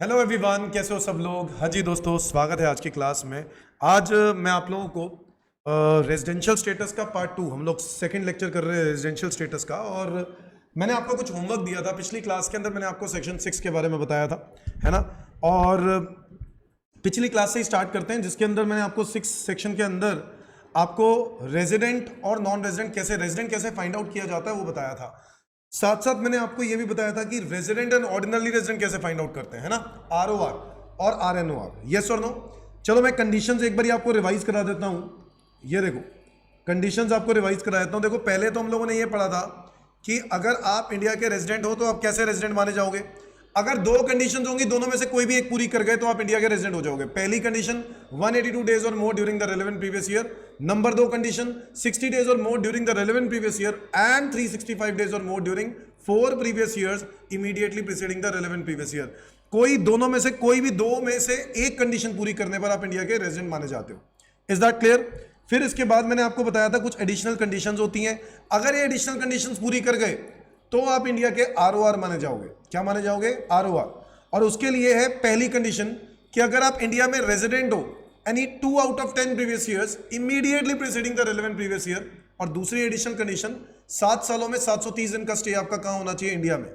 Hello everyone, कैसे हो सब लोग। हाँ जी दोस्तों, स्वागत है आज की क्लास में। आज मैं आप लोगों को रेजिडेंशियल स्टेटस का पार्ट 2, हम लोग सेकंड लेक्चर कर रहे हैं रेजिडेंशियल स्टेटस का। और मैंने आपको कुछ होमवर्क दिया था पिछली क्लास के अंदर। मैंने आपको सेक्शन 6 के बारे में बताया था, है ना। और पिछली क्लास से ही स्टार्ट करते हैं, जिसके अंदर मैंने आपको 6 सेक्शन के अंदर आपको रेजिडेंट और नॉन रेजिडेंट कैसे फाइंड आउट किया जाता है वो बताया था। साथ साथ मैंने आपको ये भी बताया था कि रेजिडेंट एंड ऑर्डिनरी रेजिडेंट कैसे फाइंड आउट करते हैं, है ना। ROR और RNOR, यस और नो। चलो मैं कंडीशंस एक बार आपको रिवाइज करा देता हूं। ये देखो, कंडीशंस आपको रिवाइज करा देता हूं। देखो, पहले तो हम लोगों ने ये पढ़ा था कि अगर आप इंडिया के रेजिडेंट हो तो आप कैसे रेजिडेंट माने जाओगे। अगर दो कंडीशंस होंगी, दोनों में से कोई भी एक पूरी कर गए तो आप इंडिया के रेजिडेंट हो जाओगे। पहली कंडीशन 182 डेज और more during the relevant previous year. Number 2 condition 60 days और more during the relevant previous year and 365 days और more during 4 previous years immediately preceding the relevant previous year. कोई दोनों में से कोई भी दो में से एक कंडीशन पूरी करने पर आप इंडिया के रेजिडेंट माने जाते हो। Is that clear. फिर इसके बाद मैंने आपको बताया था कुछ एडिशनल कंडीशंस होती हैं। अगर ये एडिशनल कंडीशंस पूरी कर गए तो आप इंडिया के ROR माने जाओगे। क्या माने जाओगे? ROR। और उसके लिए है पहली कंडीशन कि अगर आप इंडिया में रेजिडेंट हो any 2 out of 10 previous years immediately preceding the relevant previous year. और दूसरी एडिशनल कंडीशन 7 सालों में 730 दिन का स्टे आपका कहां होना चाहिए? इंडिया में।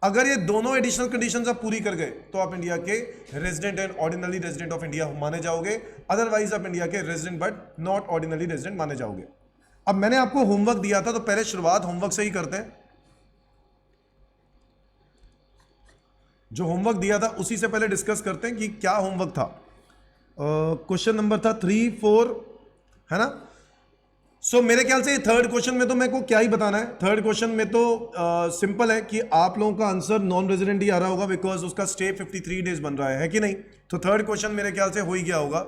अगर ये दोनों एडिशनल कंडीशंस आप पूरी कर गए तो आप इंडिया के resident and ordinary resident of India माने जाओगे। अदरवाइज आप इंडिया के resident but not ordinary resident माने जाओगे। अब मैंने आपको होमवर्क दिया था, तो पहले शुरुआत होमवर्क से ही करते हैं। जो होमवर्क दिया था उसी से पहले डिस्कस करते हैं कि क्या होमवर्क था। क्वेश्चन नंबर था 3, 4, है ना। सो मेरे ख्याल से थर्ड क्वेश्चन में तो मेरे को क्या ही बताना है। थर्ड क्वेश्चन में तो सिंपल है कि आप लोगों का आंसर नॉन रेजिडेंट ही आ रहा होगा, बिकॉज उसका स्टे 53 डेज बन रहा है कि नहीं। तो थर्ड क्वेश्चन मेरे ख्याल से हो ही गया होगा।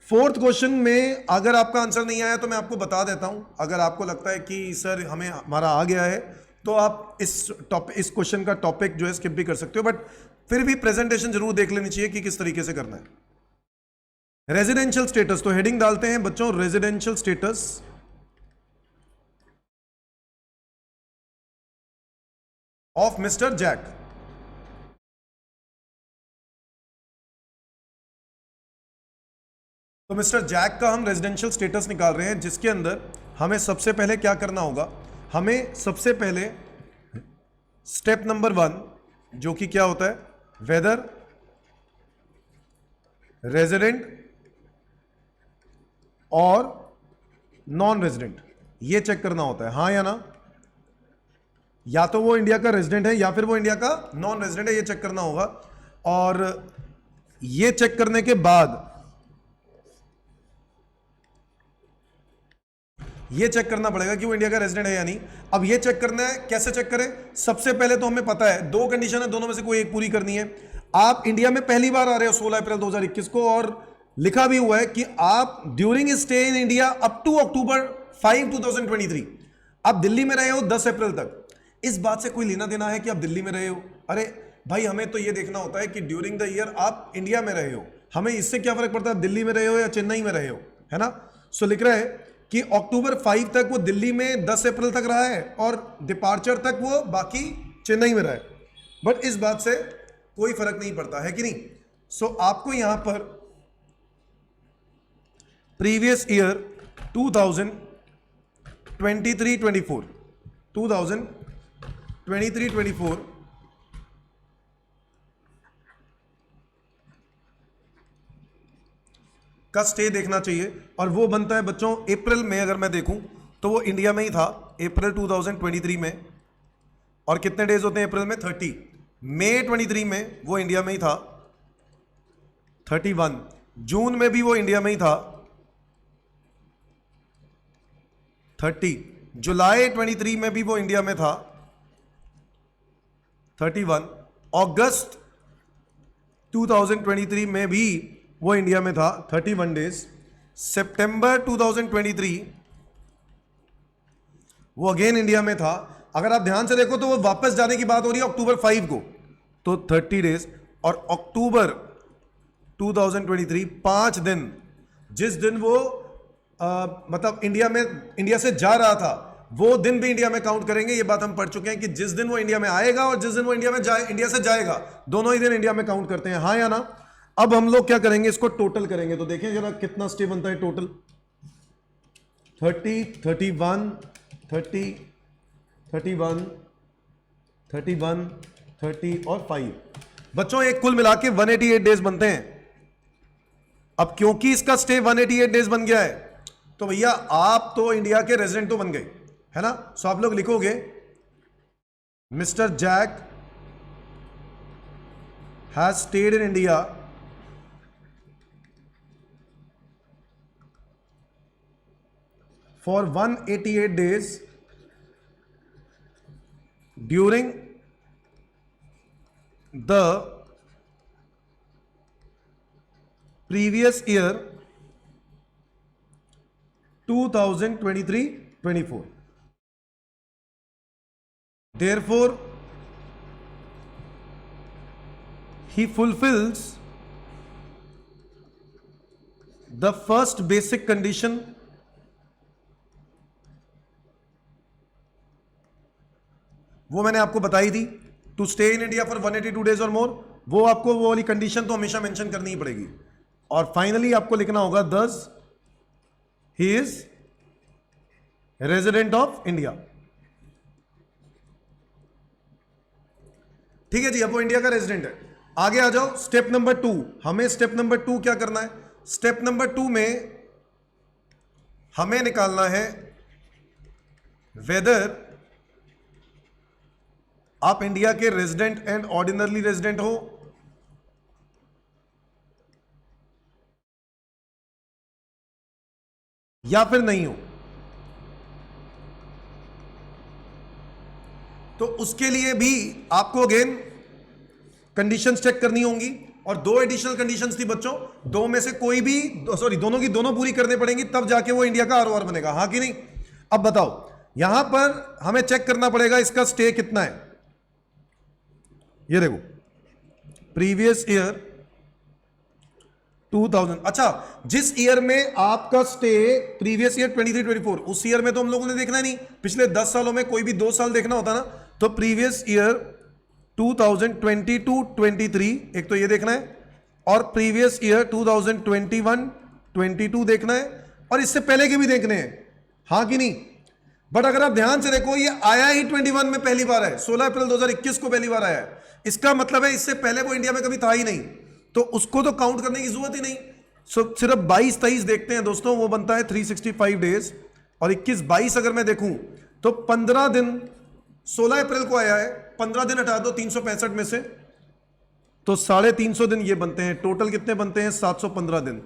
फोर्थ क्वेश्चन में अगर आपका आंसर नहीं आया तो मैं आपको बता देता हूं। अगर आपको लगता है कि सर हमें हमारा आ गया है तो आप इस क्वेश्चन का टॉपिक जो है स्किप भी कर सकते हो, बट फिर भी प्रेजेंटेशन जरूर देख लेनी चाहिए कि किस तरीके से करना है। रेजिडेंशियल स्टेटस, तो हेडिंग डालते हैं बच्चों, residential status of Mister Jack. तो मिस्टर जैक का हम रेजिडेंशियल स्टेटस निकाल रहे हैं, जिसके अंदर हमें सबसे पहले क्या करना होगा। हमें सबसे पहले स्टेप नंबर 1, जो कि क्या होता है, वेदर रेजिडेंट और नॉन रेजिडेंट, ये चेक करना होता है, हाँ या ना। या तो वो इंडिया का रेजिडेंट है या फिर वो इंडिया का नॉन रेजिडेंट है, ये चेक करना होगा। और ये चेक करने के बाद ये चेक करना पड़ेगा कि वो इंडिया का रेजिडेंट है या नहीं। अब ये चेक करना है, कैसे चेक करें? सबसे पहले तो हमें पता है दो कंडीशन है, दोनों में से कोई एक पूरी करनी है। आप इंडिया में पहली बार आ रहे हो 16 अप्रैल 2021 को, और लिखा भी हुआ है कि आप during stay in India up to October 5, 2023, आप दिल्ली में रहे हो 10 अप्रैल तक। इस बात से कोई लेना देना है कि आप दिल्ली में रहे हो? अरे भाई, हमें तो ये देखना होता है कि ड्यूरिंग द ईयर आप इंडिया में रहे हो। हमें इससे क्या फर्क पड़ता है दिल्ली में रहे हो या चेन्नई में रहे हो, है ना। सो लिख रहा है कि अक्टूबर 5 तक वो दिल्ली में 10 अप्रैल तक रहा है और डिपार्चर तक वो बाकी चेन्नई में रहा है। बट इस बात से कोई फर्क नहीं पड़ता है कि नहीं। सो आपको यहां पर प्रीवियस ईयर 2023-24 2023-24 का स्टे देखना चाहिए। और वो बनता है बच्चों अप्रैल में। अगर मैं देखूं तो वो इंडिया में ही था अप्रैल 2023 में। और कितने डेज होते हैं अप्रैल में? 30। मई 23 में वो इंडिया में ही था 31। जून में भी वो इंडिया में ही था 30। जुलाई 23 में भी वो इंडिया में था 31। अगस्त 2023 में भी वो इंडिया में था 31 डेज। सितंबर 2023 वो अगेन इंडिया में था। अगर आप ध्यान से देखो तो वो वापस जाने की बात हो रही है अक्टूबर 5 को, तो 30 डेज। और अक्टूबर 2023 5 दिन, जिस दिन वो मतलब इंडिया से जा रहा था, वो दिन भी इंडिया में काउंट करेंगे। ये बात हम पढ़ चुके हैं कि जिस दिन वो इंडिया में आएगा और जिस दिन वो इंडिया से जाएगा, दोनों ही दिन इंडिया में काउंट करते हैं, हाँ या ना। अब हम लोग क्या करेंगे, इसको टोटल करेंगे। तो देखें जरा कितना स्टे बनता है टोटल। 30, 31, 30, 31, 31, 30 और 5। बच्चों एक कुल मिला के 188 डेज बनते हैं। अब क्योंकि इसका स्टे 188 डेज बन गया है, तो भैया आप तो इंडिया के रेजिडेंट तो बन गए, है ना। सो आप लोग लिखोगे Mister Jack has stayed in India for 188 days during the previous year 2023-24. Therefore, he fulfills the first basic condition वो मैंने आपको बताई थी, to stay in India for 182 days और मोर। वो आपको वो वाली कंडीशन तो हमेशा मेंशन करनी ही पड़ेगी। और फाइनली आपको लिखना होगा दस he is resident of India. ठीक है जी, अब वो इंडिया का रेजिडेंट है। आगे आ जाओ, स्टेप नंबर 2। हमें स्टेप नंबर 2 क्या करना है? स्टेप नंबर 2 में हमें निकालना है वेदर आप इंडिया के रेजिडेंट एंड ऑर्डिनरी रेजिडेंट हो या फिर नहीं हो। तो उसके लिए भी आपको अगेन कंडीशंस चेक करनी होंगी, और 2 एडिशनल कंडीशंस थी बच्चों। दो में से कोई भी, सॉरी, दोनों की दोनों पूरी करनी पड़ेंगी, तब जाके वो इंडिया का आरओआर बनेगा, हाँ कि नहीं। अब बताओ, यहां पर हमें चेक करना पड़ेगा इसका स्टे कितना है। ये देखो, प्रीवियस ईयर 2000। अच्छा, जिस ईयर में आपका स्टे प्रीवियस ईयर 23-24, उस ईयर में तो हम लोगों ने देखना नहीं। पिछले 10 सालों में कोई भी 2 साल देखना होता ना, तो प्रीवियस ईयर 2022-23 एक तो ये देखना है, और प्रीवियस ईयर 2021-22 देखना है, और इससे पहले के भी देखने हैं, हाँ कि नहीं। बट अगर आप ध्यान से देखो, ये आया ही 21 में पहली बार है, 16 अप्रैल 2021 को पहली बार आया है। इसका मतलब है इससे पहले वो इंडिया में कभी था ही नहीं, तो उसको तो काउंट करने की जरूरत ही नहीं। सिर्फ 22-23 देखते हैं दोस्तों, वो बनता है 365 डेज। और 21-22 अगर मैं देखूं तो 15 दिन, 16 अप्रैल को आया है, 15 दिन हटा दो 365 में से, तो 350 दिन ये बनते हैं। टोटल कितने बनते हैं? 715 दिन।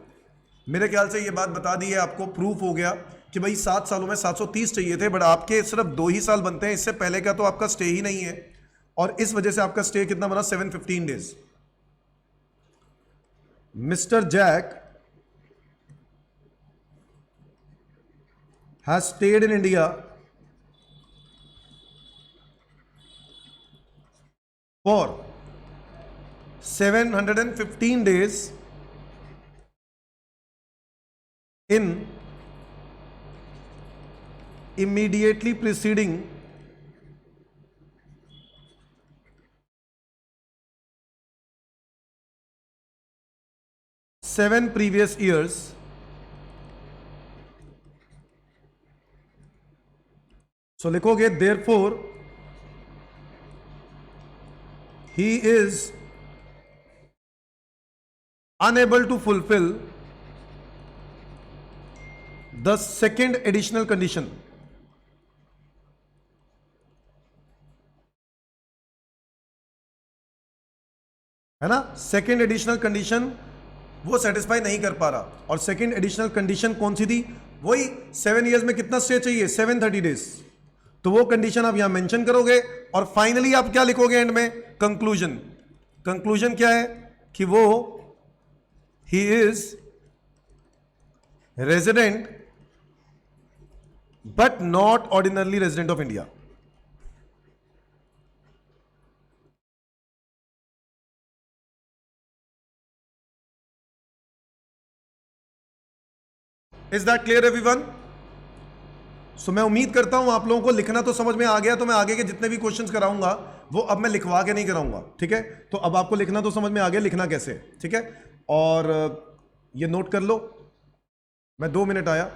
मेरे ख्याल से ये बात बता दी है आपको, प्रूफ हो गया कि भाई 7 सालों में 730 चाहिए थे, बट आपके सिर्फ 2 ही साल बनते हैं, इससे पहले का तो आपका स्टे ही नहीं है, और इस वजह से आपका स्टे कितना बना? 715 days. Mister Jack has stayed in India for 715 days in immediately preceding seven previous years, so लिखोगे therefore he is unable to fulfill the second additional condition। है ना, सेकेंड एडिशनल कंडीशन वो सेटिस्फाई नहीं कर पा रहा। और सेकेंड एडिशनल कंडीशन कौन सी थी? वही 7 ईयर्स में कितना स्टे चाहिए? 730 डेज। तो वो कंडीशन आप यहां मेंशन करोगे, और फाइनली आप क्या लिखोगे एंड में? कंक्लूजन। कंक्लूजन क्या है? कि वो he is resident but not ordinarily resident of India. Is that clear everyone? सो मैं उम्मीद करता हूं आप लोगों को लिखना तो समझ में आ गया, तो मैं आगे के जितने भी क्वेश्चंस कराऊंगा वो अब मैं लिखवा के नहीं कराऊंगा, ठीक है। तो अब आपको लिखना तो समझ में आ गया, लिखना कैसे, ठीक है। और ये नोट कर लो, मैं 2 मिनट आया।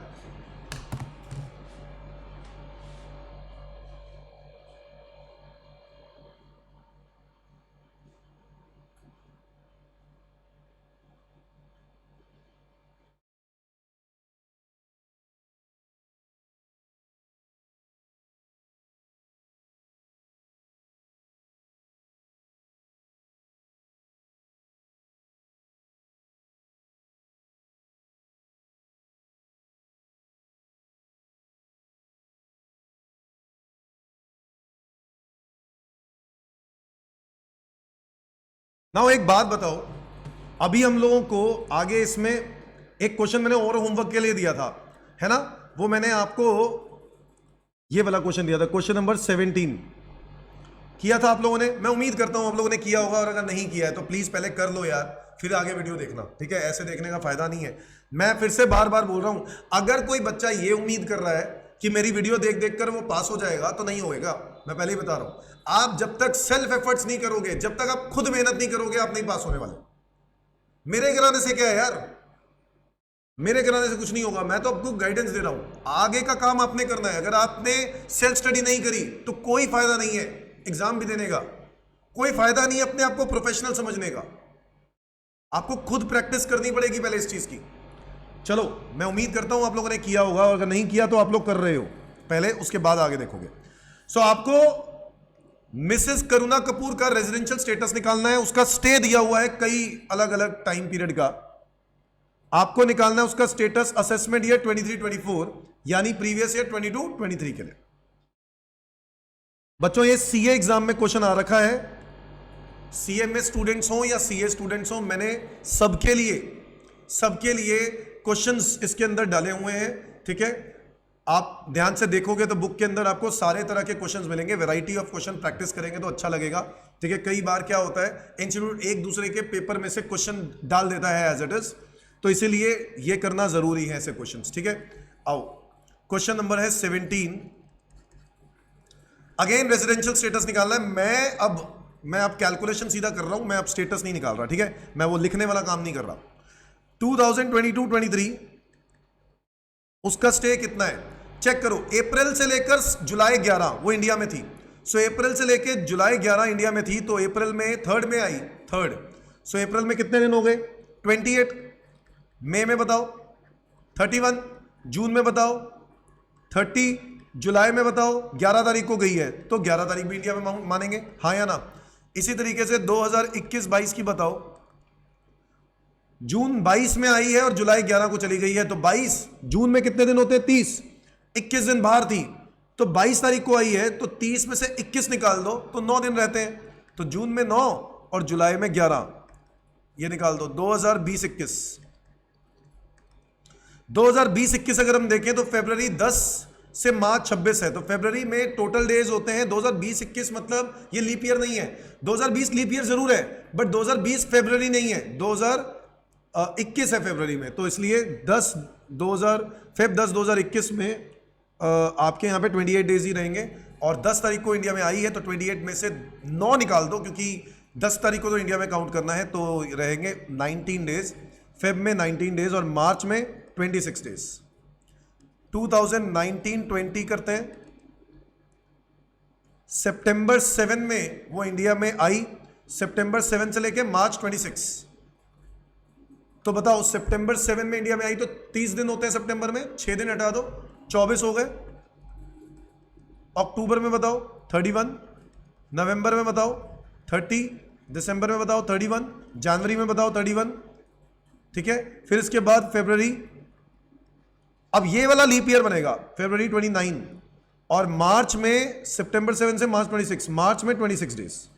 नाउ एक बात बताओ, अभी हम लोगों को आगे इसमें एक क्वेश्चन मैंने और होमवर्क के लिए दिया था, है ना। वो मैंने आपको ये वाला क्वेश्चन दिया था, क्वेश्चन नंबर 17 किया था आप लोगों ने। मैं उम्मीद करता हूं आप लोगों ने किया होगा, और अगर नहीं किया है तो प्लीज पहले कर लो यार, फिर आगे वीडियो देखना, ठीक है। ऐसे देखने का फायदा नहीं है। मैं फिर से बार बार बोल रहा हूं, अगर कोई बच्चा ये उम्मीद कर रहा है कि मेरी वीडियो देख देख कर वो पास हो जाएगा, तो नहीं होएगा। मैं पहले ही बता रहा हूं, आप जब तक सेल्फ एफर्ट्स नहीं करोगे, जब तक आप खुद मेहनत नहीं करोगे, आप नहीं पास होने वाले। मेरे कराने से क्या है यार, मेरे कराने से कुछ नहीं होगा। मैं तो आपको गाइडेंस दे रहा हूं, आगे का काम आपने करना है। अगर आपने सेल्फ स्टडी नहीं करी तो कोई फायदा नहीं है एग्जाम भी देने का, कोई फायदा नहीं है अपने आप को प्रोफेशनल समझने का। आपको खुद प्रैक्टिस करनी पड़ेगी पहले इस चीज की। चलो, मैं उम्मीद करता हूं आप लोगों ने किया होगा, और अगर नहीं किया तो आप लोग कर रहे हो पहले, उसके बाद आगे देखोगे। सो आपको मिसेस करुणा कपूर का रेजिडेंशियल स्टेटस निकालना है। उसका स्टे दिया हुआ है कई अलग अलग टाइम पीरियड का, आपको निकालना है उसका स्टेटस असेसमेंट ईयर 23-24, यानी प्रीवियस ईयर 22-23 के लिए। बच्चों ये सीए एग्जाम में क्वेश्चन आ रखा है, सीए में स्टूडेंट्स हो या सीए स्टूडेंट्स हो, मैंने सबके लिए क्वेश्चंस इसके अंदर डाले हुए हैं, ठीक है। आप ध्यान से देखोगे तो बुक के अंदर आपको सारे तरह के क्वेश्चंस मिलेंगे, वैरायटी ऑफ क्वेश्चन प्रैक्टिस करेंगे तो अच्छा लगेगा, ठीक है। कई बार क्या होता है, इंस्टीट्यूट एक दूसरे के पेपर में से क्वेश्चन डाल देता है एज इट इज, तो इसीलिए ये करना जरूरी है ऐसे क्वेश्चंस, ठीक है। आओ, क्वेश्चन नंबर है 17। अगेन रेजिडेंशियल स्टेटस निकालना है। मैं अब कैलकुलेशन सीधा कर रहा हूं, मैं अब स्टेटस नहीं निकाल रहा, ठीक है। मैं वो लिखने वाला काम नहीं कर रहा। 2022-23 उसका स्टे कितना है चेक करो। अप्रैल से लेकर जुलाई 11 वो इंडिया में थी। सो अप्रैल से लेकर जुलाई 11 इंडिया में थी, तो अप्रैल में 3rd में आई, 3rd। सो अप्रैल में कितने दिन हो गए, 28। मई में बताओ 31, जून में बताओ 30, जुलाई में बताओ 11 तारीख को गई है, तो 11 तारीख भी इंडिया में मानेंगे, हाँ या ना। इसी तरीके से 2021-22 की बताओ, जून 22 में आई है और जुलाई 11 को चली गई है, तो 22 जून में कितने दिन होते हैं, 30, 21 दिन बाहर थी, तो 22 तारीख को आई है, तो 30 में से 21 निकाल दो तो 9 दिन रहते हैं, तो जून में 9 और जुलाई में 11, ये निकाल दो। 2020-21 2020-21 अगर हम देखें तो फरवरी 10 से मार्च 26 है, तो फरवरी में टोटल डेज होते हैं 2020-21, मतलब ये लीप ईयर नहीं है। 2020 लीप ईयर जरूर है, बट 2020 फरवरी नहीं है, 2021 है फरवरी में, तो इसलिए 10/10/2021 में आपके यहाँ पे 28 डेज ही रहेंगे। और 10 तारीख को इंडिया में आई है, तो 28 में से 9 निकाल दो, क्योंकि 10 तारीख को तो इंडिया में काउंट करना है, तो रहेंगे 19 डेज, फेब में 19 डेज और मार्च में 26 डेज। 2019-20 करते हैं। सितंबर 7 में वो इंडिया में आई, सितंबर 7 से लेके मार्च 26, तो बताओ सितंबर 7 में इंडिया में आई तो 30 दिन होते हैं सितंबर में, 6 दिन हटा दो 24 हो गए। अक्टूबर में बताओ 31, नवंबर में बताओ 30, दिसंबर में बताओ 31, जनवरी में बताओ 31, ठीक है। फिर इसके बाद फरवरी, अब ये वाला लीप ईयर बनेगा फरवरी 29, और मार्च में सितंबर 7 से मार्च 26, मार्च में 26 डेज।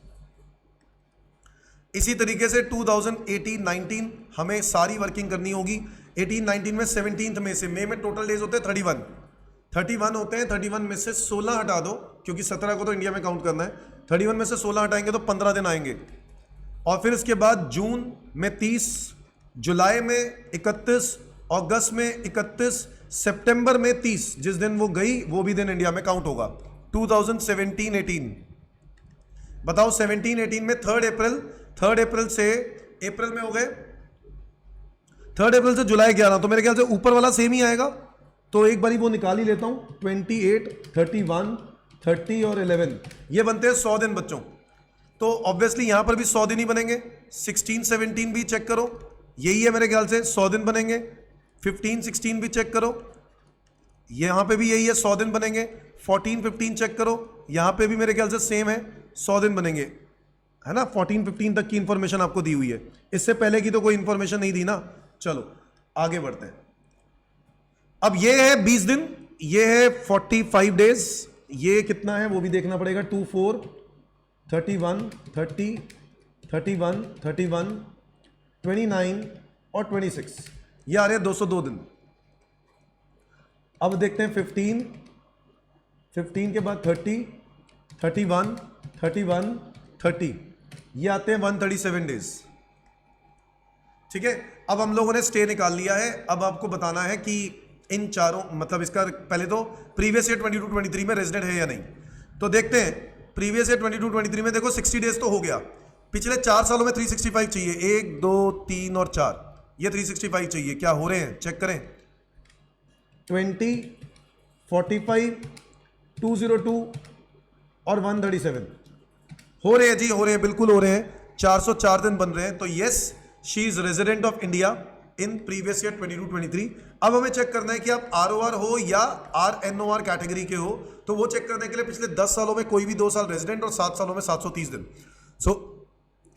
इसी तरीके से 2018-19 हमें सारी वर्किंग करनी होगी। 18-19 में 17 में से, मई में टोटल डेज होते हैं 31 होते हैं, 31 में से 16 हटा दो, क्योंकि 17 को तो इंडिया में काउंट करना है, 31 में से 16 हटाएंगे तो 15 दिन आएंगे। और फिर इसके बाद जून में 30, जुलाई में 31, अगस्त में 31, सितंबर में 30, जिस दिन वो गई वो भी दिन इंडिया में काउंट होगा। 2017-18 बताओ, 17-18 में 3 अप्रैल से अप्रैल में हो गए, 3 अप्रैल से जुलाई 11, तो मेरे ख्याल से ऊपर वाला सेम ही आएगा। तो एक बारी वो निकाल ही लेता हूं, 28, 31, 30 और 11, ये बनते हैं 100 दिन बच्चों। तो ऑब्वियसली यहां पर भी 100 दिन ही बनेंगे। 16, 17 भी चेक करो, यही है मेरे ख्याल से, 100 दिन बनेंगे। 15, 16 भी चेक करो, यहां पे भी यही है, 100 दिन बनेंगे। 14, 15 चेक करो, यहां पे भी मेरे ख्याल से सेम है, 100 दिन बनेंगे, है ना। 14, 15 तक की इंफॉर्मेशन आपको दी हुई है, इससे पहले की तो कोई इंफॉर्मेशन नहीं दी ना। चलो आगे बढ़ते हैं। अब ये है 20 दिन, ये है 45 डेज, ये कितना है वो भी देखना पड़ेगा। 2, 4, 31, 30, 31, 31, 29 और 26, ये आ रहे हैं 202 दिन। अब देखते हैं 15, 15 के बाद 30, 31, 31, 30, ये आते हैं 137 डेज। ठीक है, अब हम लोगों ने स्टे निकाल लिया है। अब आपको बताना है कि इन चारों, मतलब इसका पहले तो प्रीवियस ईयर 22-23 में रेजिडेंट है या नहीं। तो देखते हैं, प्रीवियस ईयर 22-23 में देखो 60 डेज तो हो गया, पिछले 4 सालों में 365 चाहिए, 1, 2, 3 और 4, ये 365 चाहिए। क्या हो रहे हैं चेक करें, 20, 45, 202 और 137 हो रहे हैं जी, हो रहे हैं, बिल्कुल हो रहे हैं, 404 दिन बन रहे हैं। तो yes, she is resident of India in previous year 22-23। अब हमें चेक करना है कि आप ROR हो या RNOR कैटेगरी के हो, तो वो चेक करने के लिए पिछले 10 सालों में कोई भी 2 साल रेजिडेंट और 7 सालों में 730 दिन। सो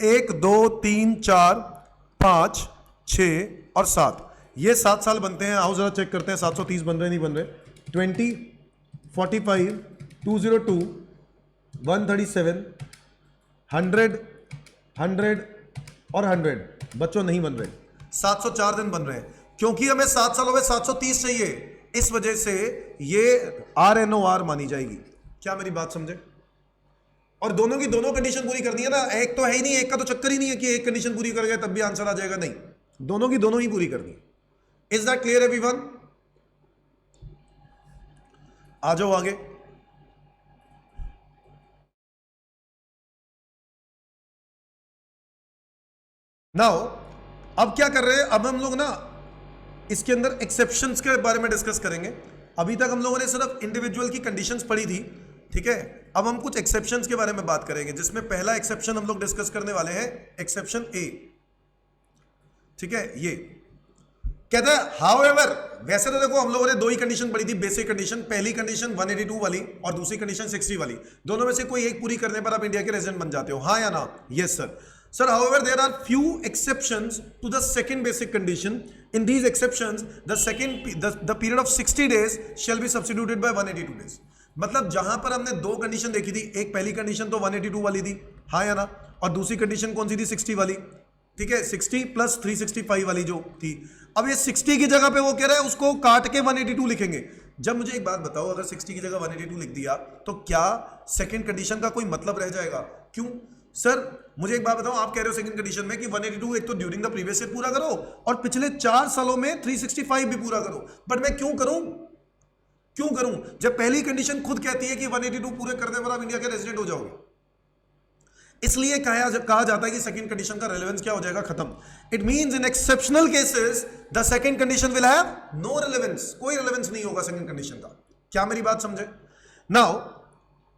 1, 2, 3, 4, 5, 6 और 7, ये 7 साल बनते हैं। आओ जरा चेक करते हैं 730 बन रहे नहीं बन रहे। 20, 45, 202, 137, 100, 100 और 100 बच्चों नहीं बन रहे, 704 दिन बन रहे हैं, क्योंकि हमें 7 सालों में 730 चाहिए, इस वजह से ये RNOR मानी जाएगी। क्या मेरी बात समझे? और दोनों की दोनों कंडीशन पूरी करनी है ना, एक तो है ही नहीं, एक का तो चक्कर ही नहीं है कि एक कंडीशन पूरी कर गए तब भी आंसर आ जाएगा, नहीं, दोनों की दोनों ही पूरी करनी है। Is that clear everyone? आ जाओ आगे। नाउ अब क्या कर रहे हैं, अब हम लोग ना इसके अंदर एक्सेप्शंस के बारे में डिस्कस करेंगे। अभी तक हम लोगों ने सिर्फ इंडिविजुअल की कंडीशंस पढ़ी थी, ठीक है। अब हम कुछ एक्सेप्शंस के बारे में बात करेंगे, जिसमें पहला एक्सेप्शन हम लोग डिस्कस करने वाले हैं, एक्सेप्शन ए, ठीक है। ये कहता है हाउएवर, वैसे तो देखो हम लोगों ने 2 ही कंडीशन पढ़ी थी, बेसिक कंडीशन, पहली कंडीशन 182 वाली और दूसरी कंडीशन 60 वाली, दोनों में से कोई एक पूरी करने पर आप इंडिया के रेजिडेंट बन जाते हो, हाँ या ना? Yes sir. Sir, however, there are few exceptions to the second basic condition. In these exceptions, the period of 60 days shall be substituted by 182 days. मतलब जहां पर हमने 2 कंडीशन देखी थी, एक पहली कंडीशन तो 182 वाली थी, हाँ या ना, और दूसरी कंडीशन कौन सी थी? 60 वाली, ठीक है, 60 प्लस 365 वाली जो थी। अब ये 60 की जगह पे वो कह रहा है उसको काट के 182 लिखेंगे। जब मुझे एक बात बताओ, अगर 60 की जगह 182 लिख दिया तो क्या सेकंड कंडीशन का कोई मतलब रह जाएगा? क्यों सर, मुझे एक बात बताओ, आप कह रहे हो सेकंड कंडीशन में कि 182 एक तो ड्यूरिंग द प्रीवियस ईयर पूरा करो और पिछले 4 सालों में 365 भी पूरा करो, बट मैं क्यों करूं जब पहली कंडीशन खुद कहती है कि 182 पूरे करने पर आप इंडिया के रेजिडेंट हो जाओगे। इसलिए कहा जाता है कि सेकंड कंडीशन का रेलेवेंस क्या हो जाएगा? खत्म। It means in exceptional cases the second condition will have no relevance, कोई रेलेवेंस नहीं होगा सेकंड कंडीशन का। क्या मेरी बात समझे? नाउ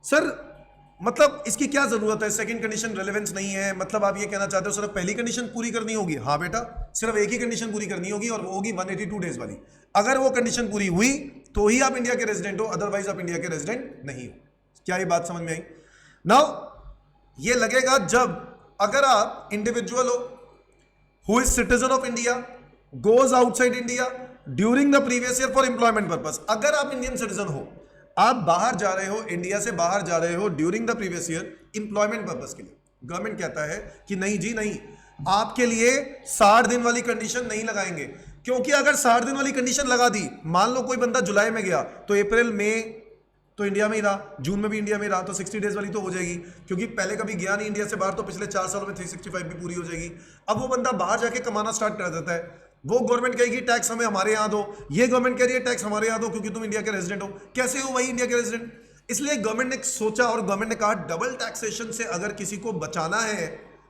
सर, मतलब इसकी क्या जरूरत है? सेकंड कंडीशन रेलेवेंस नहीं है, मतलब आप ये कहना चाहते हो सिर्फ पहली कंडीशन पूरी करनी होगी? हाँ बेटा, सिर्फ एक ही कंडीशन पूरी करनी होगी और वो होगी 182 डेज वाली। अगर वो कंडीशन पूरी हुई तो ही आप इंडिया के रेजिडेंट हो, अदरवाइज आप इंडिया के रेजिडेंट नहीं हो। क्या ये बात समझ में आई? नाउ ये लगेगा जब अगर आप इंडिविजुअल हो who is citizen of India, goes outside India during the previous year for employment purpose. अगर आप इंडियन सिटीजन हो, आप बाहर जा रहे हो, इंडिया से बाहर जा रहे हो during the previous year employment purpose के लिए, गवर्नमेंट कहता है कि नहीं जी नहीं, आपके लिए 60 दिन वाली कंडीशन नहीं लगाएंगे, क्योंकि अगर 60 दिन वाली कंडीशन लगा दी, मान लो कोई बंदा जुलाई में गया तो अप्रैल में तो इंडिया में ही रहा, जून में भी इंडिया में रहा, तो 60 डेज वाली तो हो जाएगी, क्योंकि पहले कभी गया नहीं इंडिया से बाहर, तो पिछले 4 सालों में 365 भी पूरी हो जाएगी। अब वो बंदा बाहर जाके कमाना स्टार्ट कर देता है, वो गवर्नमेंट कहेगी टैक्स हमें हमारे यहां दो, ये गवर्नमेंट कह रही है टैक्स हमारे यहां दो क्योंकि तुम इंडिया के रेजिडेंट हो। कैसे हो भाई इंडिया के रेजिडेंट? इसलिए गवर्नमेंट ने सोचा और गवर्नमेंट ने कहा डबल टैक्सेशन से अगर किसी को बचाना है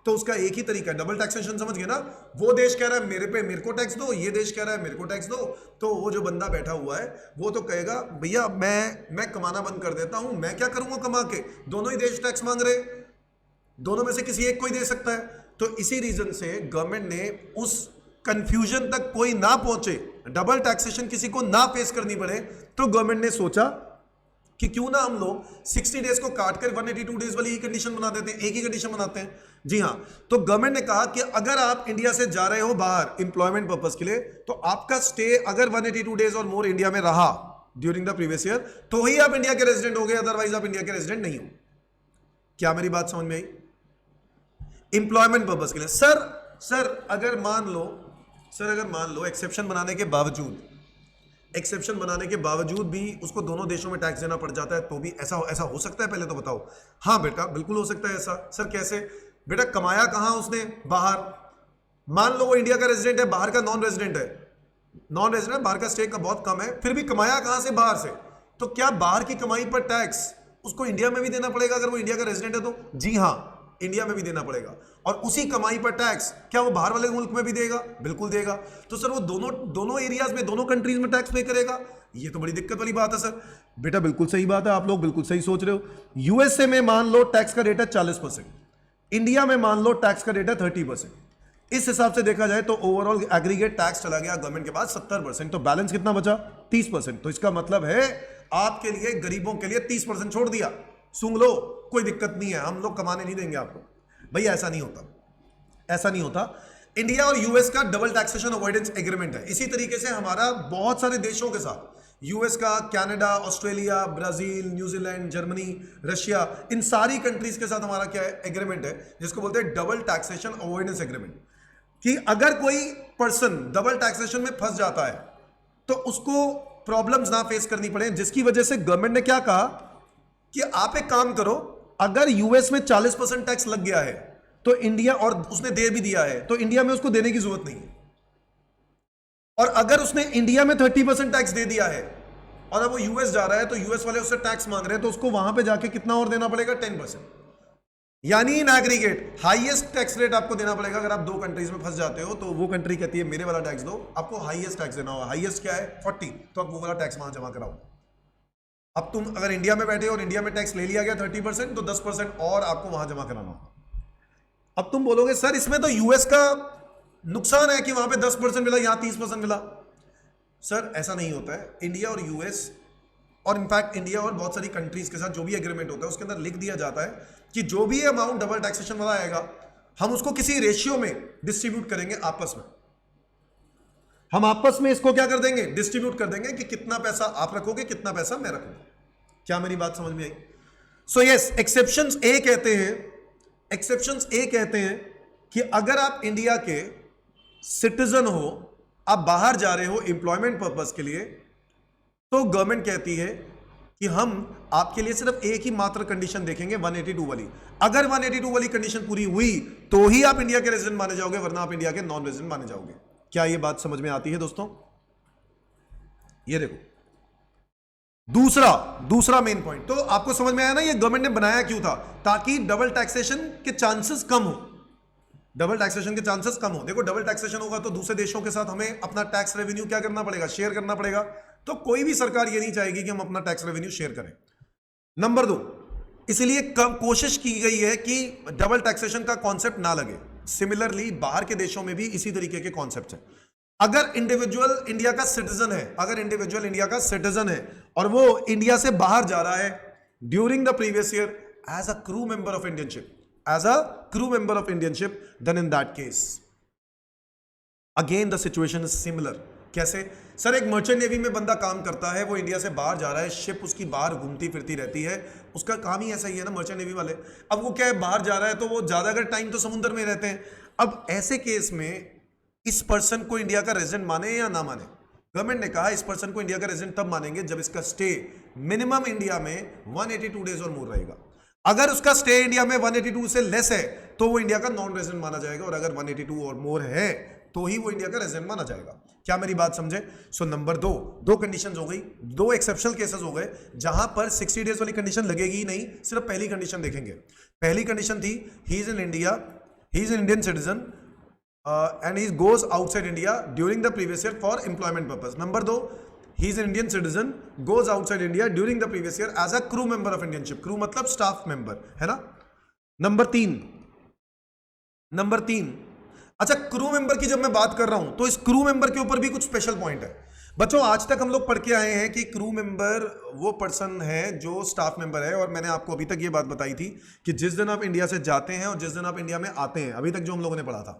तो उसका एक ही तरीका है, डबल टैक्सेशन। समझ गए ना? वो देश कह रहा है मेरे को टैक्स दो, ये देश कह रहा है मेरे को टैक्स दो, तो वो जो बंदा बैठा हुआ है वो तो कहेगा भैया मैं कमाना बंद कर देता हूं, मैं क्या करूंगा कमा के, दोनों ही देश टैक्स मांग रहे, दोनों में से किसी एक को ही दे सकता है। तो इसी रीजन से गवर्नमेंट ने उस कंफ्यूजन तक कोई ना पहुंचे, डबल टैक्सेशन किसी को ना फेस करनी पड़े, तो गवर्नमेंट ने सोचा कि क्यों ना हम लोग 60 डेज को काटकर 182 डेज वाली कंडीशन बना देते हैं, एक ही कंडीशन बनाते हैं। जी हां, तो गवर्नमेंट ने कहा कि अगर आप इंडिया से जा रहे हो बाहर एम्प्लॉयमेंट पर्पस के लिए, तो आपका स्टे अगर 182 डेज और मोर इंडिया में रहा ड्यूरिंग द प्रीवियस ईयर, तो ही आप इंडिया के रेजिडेंट हो गए, अदरवाइज आप इंडिया के रेजिडेंट नहीं हो। क्या मेरी बात समझ में आई? एम्प्लॉयमेंट पर्पस के लिए। सर अगर मान लो एक्सेप्शन बनाने के बावजूद भी उसको दोनों देशों में टैक्स देना पड़ जाता है, तो भी ऐसा हो सकता है? पहले तो बताओ। हाँ बेटा बिल्कुल हो सकता है ऐसा। सर कैसे? बेटा कमाया कहां उसने? बाहर। मान लो वो इंडिया का रेजिडेंट है, बाहर का नॉन रेजिडेंट है, बाहर का स्टे का बहुत कम है, फिर भी कमाया कहां से? बाहर से। तो क्या बाहर की कमाई पर टैक्स उसको इंडिया में भी देना पड़ेगा अगर वो इंडिया का रेजिडेंट है तो? जी हां, इंडिया में भी देना पड़ेगा। और उसी कमाई पर टैक्स क्या वो बाहर वाले मुल्क में भी देगा? बिल्कुल देगा। तो सर वो दोनों एरियाज में, दोनों कंट्रीज में टैक्स पे करेगा? ये तो बड़ी दिक्कत वाली बात है सर। बेटा बिल्कुल सही बात है, आप लोग बिल्कुल सही सोच रहे हो। यूएसए में मान लो टैक्स का रेट है 40%, इंडिया में मान लो टैक्स का रेट है 30%। इस हिसाब से देखा जाए तो ओवरऑल एग्रीगेट टैक्स चला गया गवर्नमेंट के पास 70%, तो बैलेंस कितना बचा? 30%। तो इसका मतलब है आपके लिए, गरीबों के लिए 30% छोड़ दिया, सूंघ लो, कोई दिक्कत नहीं है, हम लोग कमाने नहीं देंगे आपको। भैया ऐसा नहीं होता। इंडिया और यूएस का डबल टैक्सेशन अवॉइडेंस एग्रीमेंट है। इसी तरीके से हमारा बहुत सारे देशों के साथ, यूएस का, Canada, Australia, Brazil, New Zealand, Germany, Russia, इन सारी कंट्रीज के साथ हमारा क्या है? एग्रीमेंट है, जिसको बोलते हैं डबल टैक्सेशन अवॉइडेंस एग्रीमेंट। कि अगर कोई पर्सन डबल टैक्सेशन में फंस जाता है तो उसको प्रॉब्लम्स ना फेस करनी पड़े, जिसकी वजह से गवर्नमेंट ने क्या कहा कि आप एक काम करो, अगर यूएस में 40% टैक्स लग गया है तो इंडिया, और उसने दे भी दिया है, तो इंडिया में उसको देने की जरूरत नहीं है। और अगर उसने इंडिया में 30% टैक्स दे दिया है और अब वो यूएस जा रहा है तो यूएस वाले उससे टैक्स मांग रहे हैं, तो उसको वहां पे जाके कितना और देना पड़ेगा? 10%। यानी in aggregate highest tax rate आपको देना पड़ेगा। अगर आप दो कंट्रीज में फंस जाते हो तो वो कंट्री कहती है मेरे वाला टैक्स दो, आपको हाईएस्ट टैक्स देना होगा। हाईएस्ट क्या है? 40, तो आप वो वाला टैक्स वहां जमा कराओ। अब तुम अगर इंडिया में बैठे हो और इंडिया में टैक्स ले लिया गया 30%, तो 10% और आपको वहां जमा कराना होगा। अब तुम बोलोगे सर इसमें तो यूएस का नुकसान है कि वहां पे 10% मिला, यहां 30% मिला। सर ऐसा नहीं होता है। इंडिया और यूएस, और इनफैक्ट इंडिया और बहुत सारी कंट्रीज के साथ जो भी एग्रीमेंट होता है उसके अंदर लिख दिया जाता है कि जो भी अमाउंट डबल टैक्सेशन वाला आएगा हम उसको किसी रेशियो में डिस्ट्रीब्यूट करेंगे आपस में। हम आपस में इसको क्या कर देंगे? डिस्ट्रीब्यूट कर देंगे कि कितना पैसा आप रखोगे, कितना पैसा मैं रखूंगा। क्या मेरी बात समझ में आई? सो यस, एक्सेप्शंस ए कहते हैं कि अगर आप इंडिया के सिटीजन हो, आप बाहर जा रहे हो एम्प्लॉयमेंट पर्पस के लिए, तो गवर्नमेंट कहती है कि हम आपके लिए सिर्फ एक ही मात्र कंडीशन देखेंगे, 182 वाली। अगर 182 वाली कंडीशन पूरी हुई तो ही आप इंडिया के रेजिडेंट माने जाओगे, वरना आप इंडिया के नॉन रेजिडेंट माने जाओगे। क्या यह बात समझ में आती है दोस्तों? ये देखो दूसरा मेन पॉइंट तो आपको समझ में आया ना, ये गवर्नमेंट ने बनाया क्यों था? ताकि डबल टैक्सेशन के चांसेस कम हो। देखो डबल टैक्सेशन होगा तो दूसरे देशों के साथ हमें अपना टैक्स रेवेन्यू क्या करना पड़ेगा? शेयर करना पड़ेगा। तो कोई भी सरकार ये नहीं चाहेगी कि हम अपना टैक्स रेवेन्यू शेयर करें। नंबर 2, इसलिए कम कोशिश की गई है कि डबल टैक्सेशन का कॉन्सेप्ट ना लगे। सिमिलरली बाहर के देशों में भी इसी तरीके के कॉन्सेप्ट है। अगर इंडिविजुअल इंडिया का सिटीजन है और वो इंडिया से बाहर जा रहा है during the previous year as a crew member of Indian ship, then in that case again the situation is similar. कैसे? सर एक मर्चेंट नेवी में बंदा काम करता है, वो इंडिया से बाहर जा रहा है, शिप उसकी बाहर घूमती फिरती रहती है, उसका काम ही ऐसा ही है ना मर्चेंट नेवी वाले। अब वो क्या है, बाहर जा रहा है तो वो ज्यादातर टाइम तो समुद्र में रहते हैं। अब ऐसे केस में इस पर्सन को इंडिया का रेजिडेंट माने या ना माने? गवर्नमेंट ने कहा इस पर्सन को इंडिया का रेजिडेंट तब मानेंगे जब इसका स्टे मिनिमम इंडिया में 182 डेज और मोर रहेगा। अगर उसका स्टे इंडिया में 182 से लेस है तो वो इंडिया का नॉन रेजिडेंट माना जाएगा, और अगर 182 और मोर है तो ही वो इंडिया का रेजिडेंट माना जाएगा। क्या मेरी बात समझे? सो नंबर दो कंडीशंस हो गई, दो एक्सेप्शनल केसेस हो गए जहां पर 60 डेज वाली कंडीशन लगेगी ही नहीं, सिर्फ पहली कंडीशन देखेंगे। पहली कंडीशन थी he is in India, he is Indian citizen and he goes outside India during the previous year for employment purpose. Number 2, he is an Indian citizen, goes outside India during the previous year as a crew member of Indian ship. crew मतलब staff member है ना। Number तीन, अच्छा crew member की जब मैं बात कर रहा हूं तो इस क्रू मेंबर के ऊपर भी कुछ स्पेशल पॉइंट है। बच्चों आज तक हम लोग पढ़ के आए हैं कि क्रू मेंबर वो पर्सन है जो स्टाफ मेंबर है, और मैंने आपको अभी तक ये बात बताई थी कि जिस दिन आप इंडिया से जाते हैं और जिस दिन आप इंडिया में आते हैं, अभी तक जो हम लोगों ने पढ़ा था,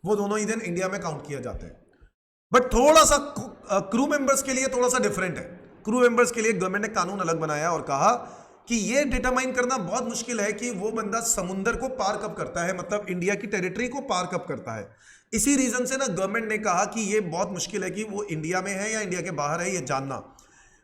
वो दोनों ही दिन इंडिया में काउंट किए जाते हैं। बट थोड़ा सा क्रू मेंबर्स के लिए थोड़ा सा डिफरेंट है। क्रू मेंबर्स के लिए गवर्नमेंट ने कानून अलग बनाया और कहा कि ये डिटरमाइन करना बहुत मुश्किल है कि वो बंदा समुंदर को पार कब करता है, मतलब इंडिया की टेरिटरी को पार कब करता है। इसी रीजन से ना गवर्नमेंट ने कहा कि ये बहुत मुश्किल है कि वो इंडिया में है या इंडिया के बाहर है, ये जानना।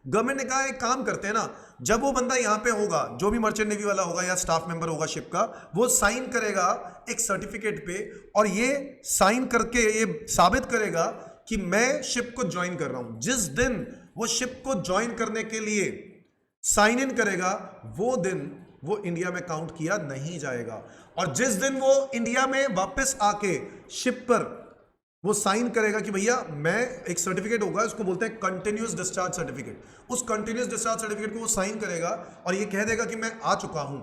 गवर्नमेंट ने कहा एक काम करते हैं ना, जब वो बंदा यहाँ पे होगा, जो भी मर्चेंट नेवी वाला होगा या स्टाफ मेंबर होगा शिप का, वो साइन करेगा एक सर्टिफिकेट पे, और ये साइन करके ये साबित करेगा कि मैं शिप को ज्वाइन कर रहा हूं। जिस दिन वो शिप को ज्वाइन करने के लिए साइन इन करेगा, वो दिन वो इंडिया में काउंट किया नहीं जाएगा। और जिस दिन वो इंडिया में वापस आके शिप पर वो साइन करेगा कि भैया मैं, एक सर्टिफिकेट होगा, उसको बोलते हैं कंटिन्यूअस डिस्चार्ज सर्टिफिकेट, उस कंटिन्यूअस डिस्चार्ज सर्टिफिकेट को वो साइन करेगा और ये कह देगा कि मैं आ चुका हूं,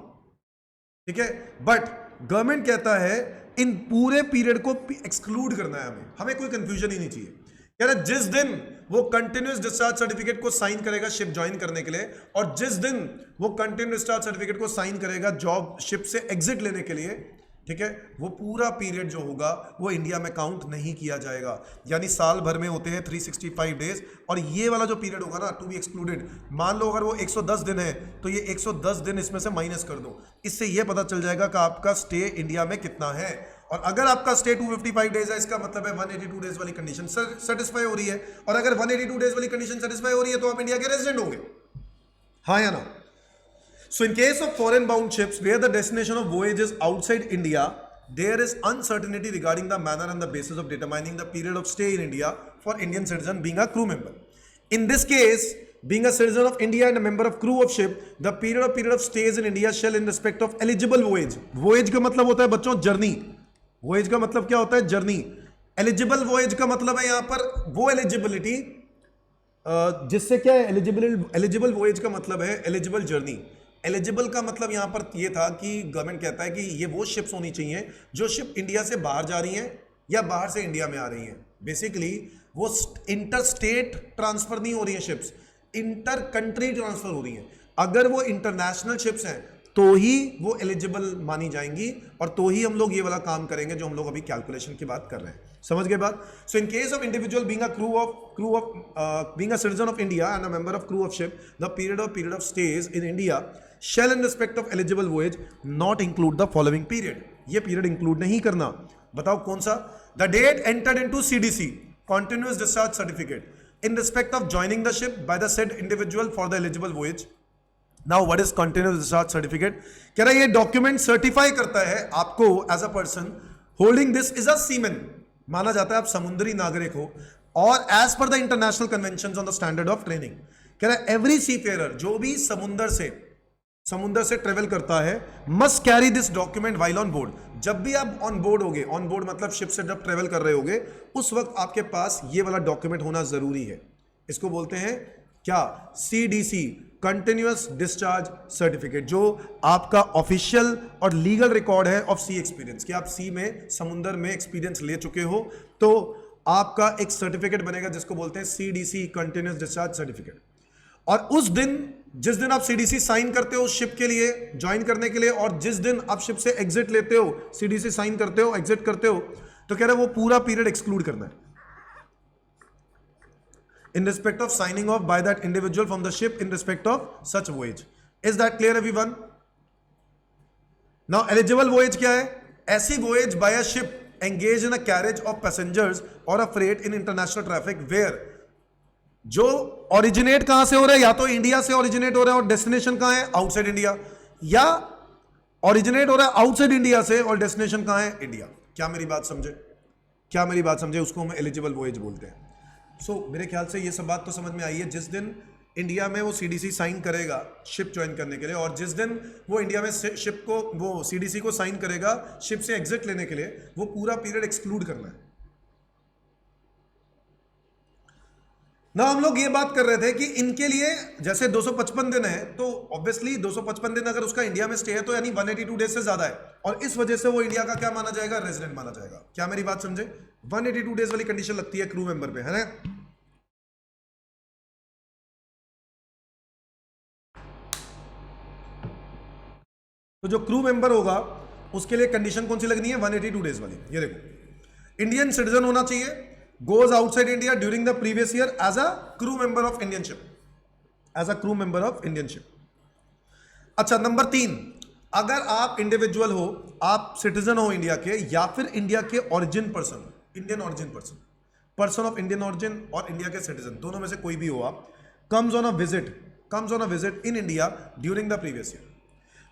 ठीक है। बट गवर्नमेंट कहता है इन पूरे पीरियड को एक्सक्लूड करना है, हमें कोई कंफ्यूजन ही नहीं चाहिए। कह रहा जिस दिन वो कंटिन्यूअस डिस्चार्ज सर्टिफिकेट को साइन करेगा शिप ज्वाइन करने के लिए, और जिस दिन वो कंटिन्यूअस डिस्चार्ज सर्टिफिकेट को साइन करेगा जॉब शिप से एग्जिट लेने के लिए, ठीक है, वो पूरा पीरियड जो होगा वो इंडिया में काउंट नहीं किया जाएगा। यानी साल भर में होते हैं 365 डेज, और ये वाला जो पीरियड होगा ना टू बी एक्सक्लूडेड, मान लो अगर वो 110 दिन है तो ये 110 दिन इसमें से माइनस कर दो, इससे ये पता चल जाएगा कि आपका स्टे इंडिया में कितना है। और अगर आपका स्टे 255 डेज है, इसका मतलब है 182 डेज वाली कंडीशन सेटिस्फाई हो रही है, और अगर 182 डेज वाली कंडीशन सेटिस्फाई हो रही है तो आप इंडिया के रेजिडेंट होंगे, हाँ या ना। So in case of foreign bound ships where the destination of voyage is outside India, there is uncertainty regarding the manner and the basis of determining the period of stay in India for Indian citizen being a crew member. In this case, being a citizen of India and a member of crew of ship, the period of stays in India shall in respect of eligible voyage. Voyage का मतलब होता है बच्चों journey. voyage का मतलब क्या होता है? जर्नी। eligible voyage का मतलब है यहाँ पर वो एलिजिबिलिटी जिससे क्या है, एलिजिबल voyage का मतलब है एलिजिबल जर्नी। एलिजिबल का मतलब यहां पर यह था कि गवर्नमेंट कहता है कि ये वो शिप्स होनी चाहिए जो शिप इंडिया से बाहर जा रही हैं या बाहर से इंडिया में आ रही हैं। बेसिकली वो इंटर स्टेट ट्रांसफर नहीं हो रही है शिप्स, इंटर कंट्री ट्रांसफर हो रही हैं। अगर वो इंटरनेशनल शिप्स हैं तो ही वो एलिजिबल मानी जाएंगी, और तो ही हम लोग ये वाला काम करेंगे जो हम लोग अभी कैलकुलेशन की बात कर रहे हैं। समझ गए बात? So in case of individual being a citizen of India and a member of crew of ship, the period of stage in India shall in respect of eligible voyage not include the following period. ये period include नहीं करना। बताओ कौन सा? The date entered into CDC, continuous discharge certificate, in respect of joining the ship by the said individual for the eligible voyage. Now what is continuous discharge certificate? कह रहा है ये डॉक्यूमेंट सर्टिफाई करता है आपको as a person holding this is a seaman, माना जाता है आप समुद्री नागरिक हो, और as per the international convention on the standard of training. कह रहा है एवरी सी फेयर, जो भी समुंदर से ट्रेवल करता है, must carry this document while on board. जब भी आप ऑन बोर्ड होगे, ऑन बोर्ड मतलब शिप से जब ट्रेवल कर रहे होगे, उस वक्त आपके पास ये वाला डॉक्यूमेंट होना जरूरी है। इसको बोलते हैं क्या? CDC, कंटिन्यूअस डिस्चार्ज सर्टिफिकेट, जो आपका ऑफिशियल और लीगल रिकॉर्ड है ऑफ सी एक्सपीरियंस, कि आप सी में, समुंदर में एक्सपीरियंस ले चुके हो, तो आपका एक सर्टिफिकेट बनेगा जिसको बोलते हैं CDC, कंटिन्यूअस डिस्चार्ज सर्टिफिकेट। और उस दिन, जिस दिन आप CDC साइन करते हो शिप के लिए ज्वाइन करने के लिए, और जिस दिन आप शिप से एग्जिट लेते हो, CDC साइन करते हो, एग्जिट करते हो, तो कह रहे वो पूरा पीरियड एक्सक्लूड करना है। In respect of signing off by that individual from the ship in respect of such voyage. Is that clear everyone? Now eligible voyage क्या है? ऐसी voyage by a ship engage in a carriage of passengers और a freight in international traffic where, जो originate कहां से हो रहा है, या तो इंडिया से ओरिजिनेट हो रहा है और डेस्टिनेशन कहां है? आउटसाइड इंडिया, या ओरिजिनेट हो रहा है आउटसाइड इंडिया से और डेस्टिनेशन कहां है? इंडिया। क्या मेरी बात समझे? क्या मेरी बात समझे? उसको हम एलिजिबल वोएज बोलते हैं। सो मेरे ख्याल से ये सब बात तो समझ में आई है। जिस दिन इंडिया में वो सीडीसी साइन करेगा शिप ज्वाइन करने के लिए, और जिस दिन वो इंडिया में शिप को, वो सीडीसी को साइन करेगा शिप से एग्जिट लेने के लिए, वो पूरा पीरियड एक्सक्लूड करना है ना। हम लोग ये बात कर रहे थे कि इनके लिए जैसे 255 दिन है, तो ऑब्वियसली 255 दिन अगर उसका इंडिया में स्टे है तो यानी 182 डेज से ज्यादा है, और इस वजह से वो इंडिया का क्या माना जाएगा? रेजिडेंट माना जाएगा। क्या मेरी बात समझे? 182 डेज वाली कंडीशन लगती है क्रू मेंबर पे, है ना। तो जो क्रू मेंबर होगा उसके लिए कंडीशन कौन सी लगनी है? 182 डेज वाली। ये देखो, इंडियन सिटीजन होना चाहिए, goes outside India during the previous year as a crew member of Indian ship, as a crew member of Indian ship. अच्छा, नंबर 3, अगर आप इंडिविजुअल हो, आप सिटीजन हो इंडिया के, या फिर इंडिया के origin person, Indian origin person, person of Indian origin और इंडिया के सिटीजन, दोनों में से कोई भी हो आप, comes on a visit in India during the previous year.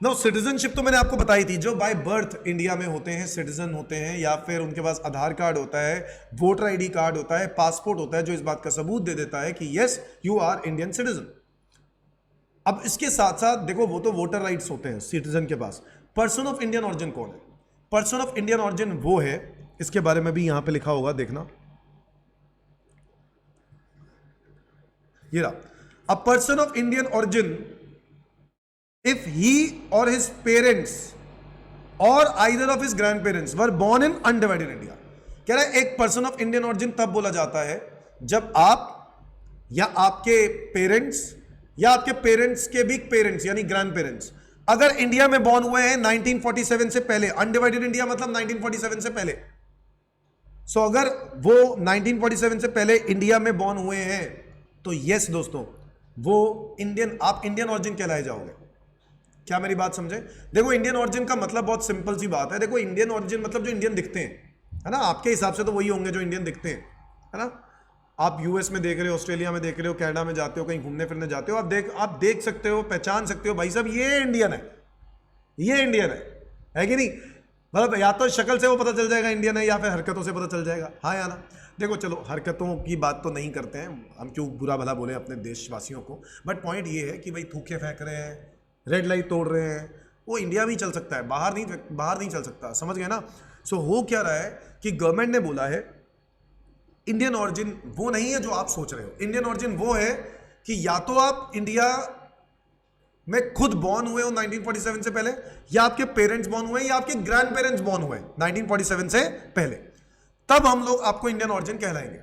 Now citizenship तो मैंने आपको बताई थी, जो बाय बर्थ इंडिया में होते हैं, सिटीजन होते हैं, या फिर उनके पास आधार कार्ड होता है, वोटर आईडी कार्ड होता है, पासपोर्ट होता है, जो इस बात का सबूत दे देता है कि yes you are Indian citizen. अब इसके साथ साथ देखो, वो तो वोटर राइट्स होते हैं सिटीजन के पास। पर्सन ऑफ इंडियन ऑरिजिन कौन है? पर्सन ऑफ इंडियन ऑरिजिन वो है, इसके बारे में भी यहां पे लिखा होगा, देखना, ये रहा। A person of Indian origin if he or his parents or either of his grandparents were born in undivided India। कह रहा है एक पर्सन ऑफ इंडियन ऑरिजिन तब बोला जाता है जब आप या आपके पेरेंट्स या आपके पेरेंट्स के भी पेरेंट्स यानी ग्रैंड पेरेंट्स अगर इंडिया में बॉर्न हुए हैं 1947 से पहले। अनडिवाइडेड इंडिया मतलब 1947 से पहले। सो अगर वो 1947 से पहले इंडिया में बॉर्न हुए हैं तो यस दोस्तों, वो इंडियन, आप इंडियन ऑरिजिन कहलाए जाओगे। क्या मेरी बात समझे? देखो, इंडियन ओरिजिन का मतलब बहुत सिंपल सी बात है। देखो, इंडियन ओरिजिन मतलब जो इंडियन दिखते हैं, है ना, आपके हिसाब से तो वही होंगे जो इंडियन दिखते हैं, है ना। आप यूएस में देख रहे हो, ऑस्ट्रेलिया में देख रहे हो, कनाडा में जाते हो, कहीं घूमने फिरने जाते हो, आप देख सकते हो, पहचान सकते हो, भाई साहब ये इंडियन है, ये इंडियन है कि नहीं? मतलब या तो शक्ल से वो पता चल जाएगा इंडियन है, या फिर हरकतों से पता चल जाएगा, हाँ या ना। देखो चलो, हरकतों की बात तो नहीं करते हैं हम, क्यों बुरा भला बोले अपने देशवासियों को, बट पॉइंट ये है कि भाई थूके फेंक रहे हैं, रेड लाइट तोड़ रहे हैं, वो इंडिया में ही चल सकता है, बाहर नहीं चल सकता, समझ गए ना। सो हो क्या रहा है कि गवर्नमेंट ने बोला है इंडियन ओरिजिन वो नहीं है जो आप सोच रहे हो। इंडियन ओरिजिन वो है कि या तो आप इंडिया में खुद बॉर्न हुए हो 1947 से पहले, या आपके पेरेंट्स बॉर्न हुए, या आपके ग्रैंड पेरेंट्स बॉर्न हुए 1947 से पहले, तब हम लोग आपको इंडियन ओरिजिन कहलाएंगे।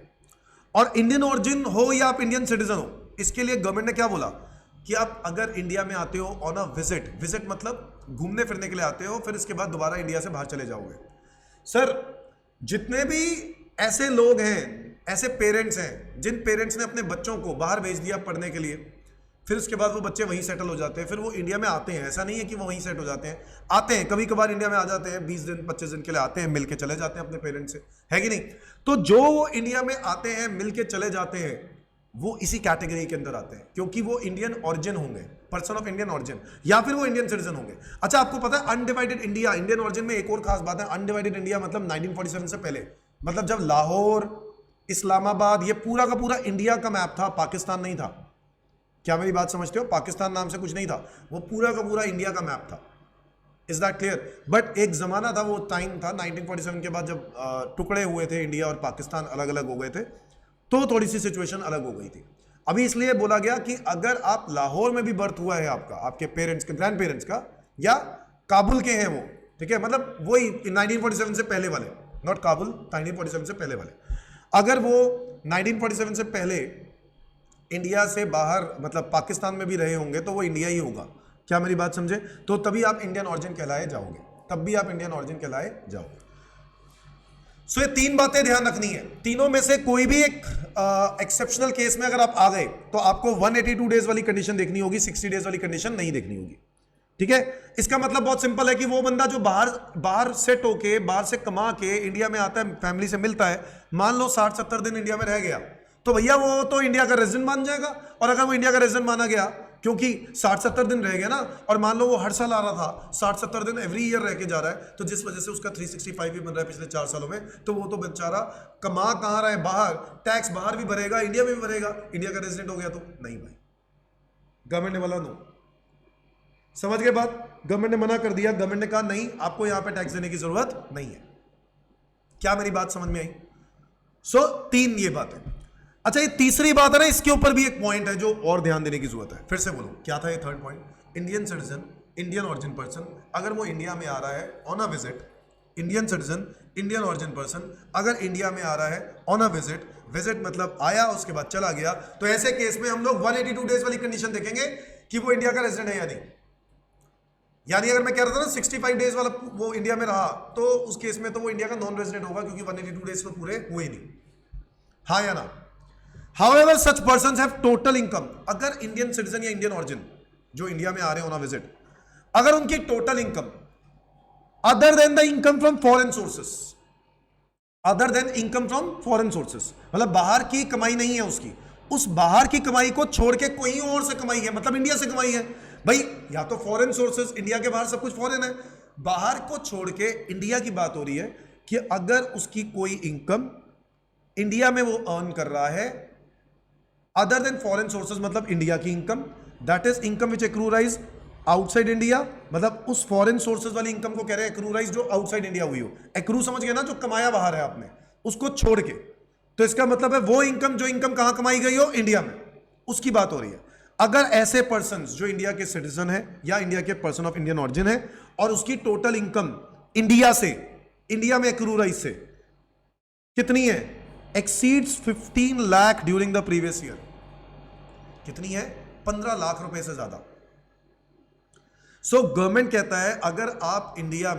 और इंडियन ओरिजिन हो या आप इंडियन सिटीजन हो, इसके लिए गवर्नमेंट ने क्या बोला कि आप अगर इंडिया में आते हो ऑन अ विजिट मतलब घूमने फिरने के लिए आते हो, फिर इसके बाद दोबारा इंडिया से बाहर चले जाओगे। सर, जितने भी ऐसे लोग हैं, ऐसे पेरेंट्स हैं जिन पेरेंट्स ने अपने बच्चों को बाहर भेज दिया पढ़ने के लिए, फिर उसके बाद वो बच्चे वहीं सेटल हो जाते हैं, फिर वो इंडिया में आते हैं, ऐसा नहीं है कि वो वहीं सेट हो जाते हैं, आते हैं कभी कभार इंडिया में आ जाते हैं, 20 दिन 25 दिन के लिए आते हैं, मिल के चले जाते हैं अपने पेरेंट्स से, है कि नहीं। तो जो वो इंडिया में आते हैं, मिल के चले जाते हैं, वो इसी कैटेगरी के अंदर आते हैं, क्योंकि वो इंडियन ओरिजिन होंगे, पर्सन ऑफ इंडियन ओरिजिन, या फिर वो इंडियन सिटीजन होंगे। अच्छा, आपको पता है अनडिवाइडेड इंडिया, इंडियन ओरिजिन में एक और खास बात है, अनडिवाइडेड इंडिया मतलब 1947 से पहले, मतलब जब लाहौर, इस्लामाबाद, ये पूरा का पूरा इंडिया का मैप था, पाकिस्तान नहीं था। क्या मेरी बात समझते हो? पाकिस्तान नाम से कुछ नहीं था, वो पूरा का पूरा इंडिया का मैप था। Is that clear? बट एक जमाना था, वो टाइम था 1947 के बाद जब टुकड़े हुए थे इंडिया और पाकिस्तान अलग अलग हो गए थे, तो थोड़ी सी सिचुएशन अलग हो गई थी। अभी इसलिए बोला गया कि अगर आप लाहौर में भी बर्थ हुआ है आपका, आपके पेरेंट्स का, ग्रैंड पेरेंट्स का, या काबुल के हैं वो, ठीक है, मतलब वही 1947 से पहले वाले, नॉट काबुल, 1947 से पहले वाले, अगर वो 1947 से पहले इंडिया से बाहर मतलब पाकिस्तान में भी रहे होंगे तो वो इंडिया ही होगा। क्या मेरी बात समझे? तो तभी आप इंडियन ओरिजिन कहलाए जाओगे, तब भी आप इंडियन ओरिजिन कहलाए जाओगे। सो ये 3 बातें ध्यान रखनी है। तीनों में से कोई भी एक एक्सेप्शनल केस में अगर आप आ गए तो आपको 182 डेज वाली कंडीशन देखनी होगी, 60 डेज वाली कंडीशन नहीं देखनी होगी, ठीक है। इसका मतलब बहुत सिंपल है कि वो बंदा जो बाहर सेट होके, बाहर से कमा के इंडिया में आता है, फैमिली से मिलता है, मान लो 60-70 दिन इंडिया में रह गया, तो भैया वो तो इंडिया का रेजिडेंट मान जाएगा। और अगर वो इंडिया का रेजिडेंट माना गया क्योंकि 60-70 दिन रह गया ना, और मान लो वो हर साल आ रहा था, 60-70 दिन एवरी ईयर रह के जा रहा है, तो जिस वजह से उसका 365 भी बन रहा है पिछले 4 सालों में, तो वो तो बेचारा कमा कहाँ रहा है, बाहर, टैक्स बाहर भी भरेगा, इंडिया में भी भरेगा, इंडिया का रेजिडेंट हो गया तो नहीं भाई, गवर्नमेंट ने बोला नो। समझ गए बात? गवर्नमेंट ने मना कर दिया, गवर्नमेंट ने कहा नहीं, आपको यहां पे टैक्स देने की जरूरत नहीं है। क्या मेरी बात समझ में आई? सो 3 ये बात है। अच्छा, ये तीसरी बात है ना, इसके ऊपर भी एक पॉइंट है जो और ध्यान देने की जरूरत है। फिर से बोलो, क्या था ये third point? Indian citizen, Indian origin person, अगर वो इंडिया में आ रहा है on a visit, Indian citizen, Indian origin person अगर इंडिया में आ रहा है ऑन अ विजिट, विजिट मतलब आया उसके बाद चला गया, तो ऐसे केस में हम लोग 182 डेज वाली कंडीशन देखेंगे कि वो इंडिया का रेजिडेंट है या नहीं। यानी अगर मैं कह रहा था ना 65 डेज वाला वो इंडिया में रहा, तो उस केस में तो वो इंडिया का नॉन रेजिडेंट होगा, क्योंकि 182 डेज तो पूरे हुए ही नहीं। हाँ या ना? However, such persons have total income. अगर इंडियन सिटीजन या इंडियन ऑरिजिन जो इंडिया में आ रहे हैं ऑन अ विजिट, अगर उनकी total income other than the income from foreign sources, other than income from foreign sources मतलब बाहर की कमाई नहीं है उसकी, उस बाहर की कमाई को छोड़ के कोई और से कमाई है, मतलब इंडिया से कमाई है भाई, या तो फॉरेन सोर्सेस, इंडिया के बाहर सब कुछ फॉरेन है, बाहर को छोड़ के इंडिया की बात हो रही है कि अगर उसकी कोई इनकम इंडिया में वो अर्न कर रहा है अदर देन फॉरेन सोर्सेज, मतलब इंडिया की income, that is income which accrues outside India, मतलब उस फॉरेन सोर्सेज वाली इनकम को कह रहे हैं एक्रूराइज जो आउटसाइड इंडिया हुई हो। एक्रू समझ गए ना, जो कमाया बाहर है आपने, उसको छोड़ के, तो इसका मतलब है वो इनकम जो इनकम कहां कमाई गई हो, इंडिया में, उसकी बात हो रही है। अगर ऐसे पर्सन जो इंडिया के सिटीजन है या इंडिया के पर्सन ऑफ इंडियन ऑरिजिन है और उसकी टोटल इनकम इंडिया से, इंडिया में एक्रूराइज से कितनी है, exceeds 15 lakh during the previous year, कितनी है, 15 लाख रुपए से ज्यादा। सो गवर्नमेंट कहता है अगर आप इंडिया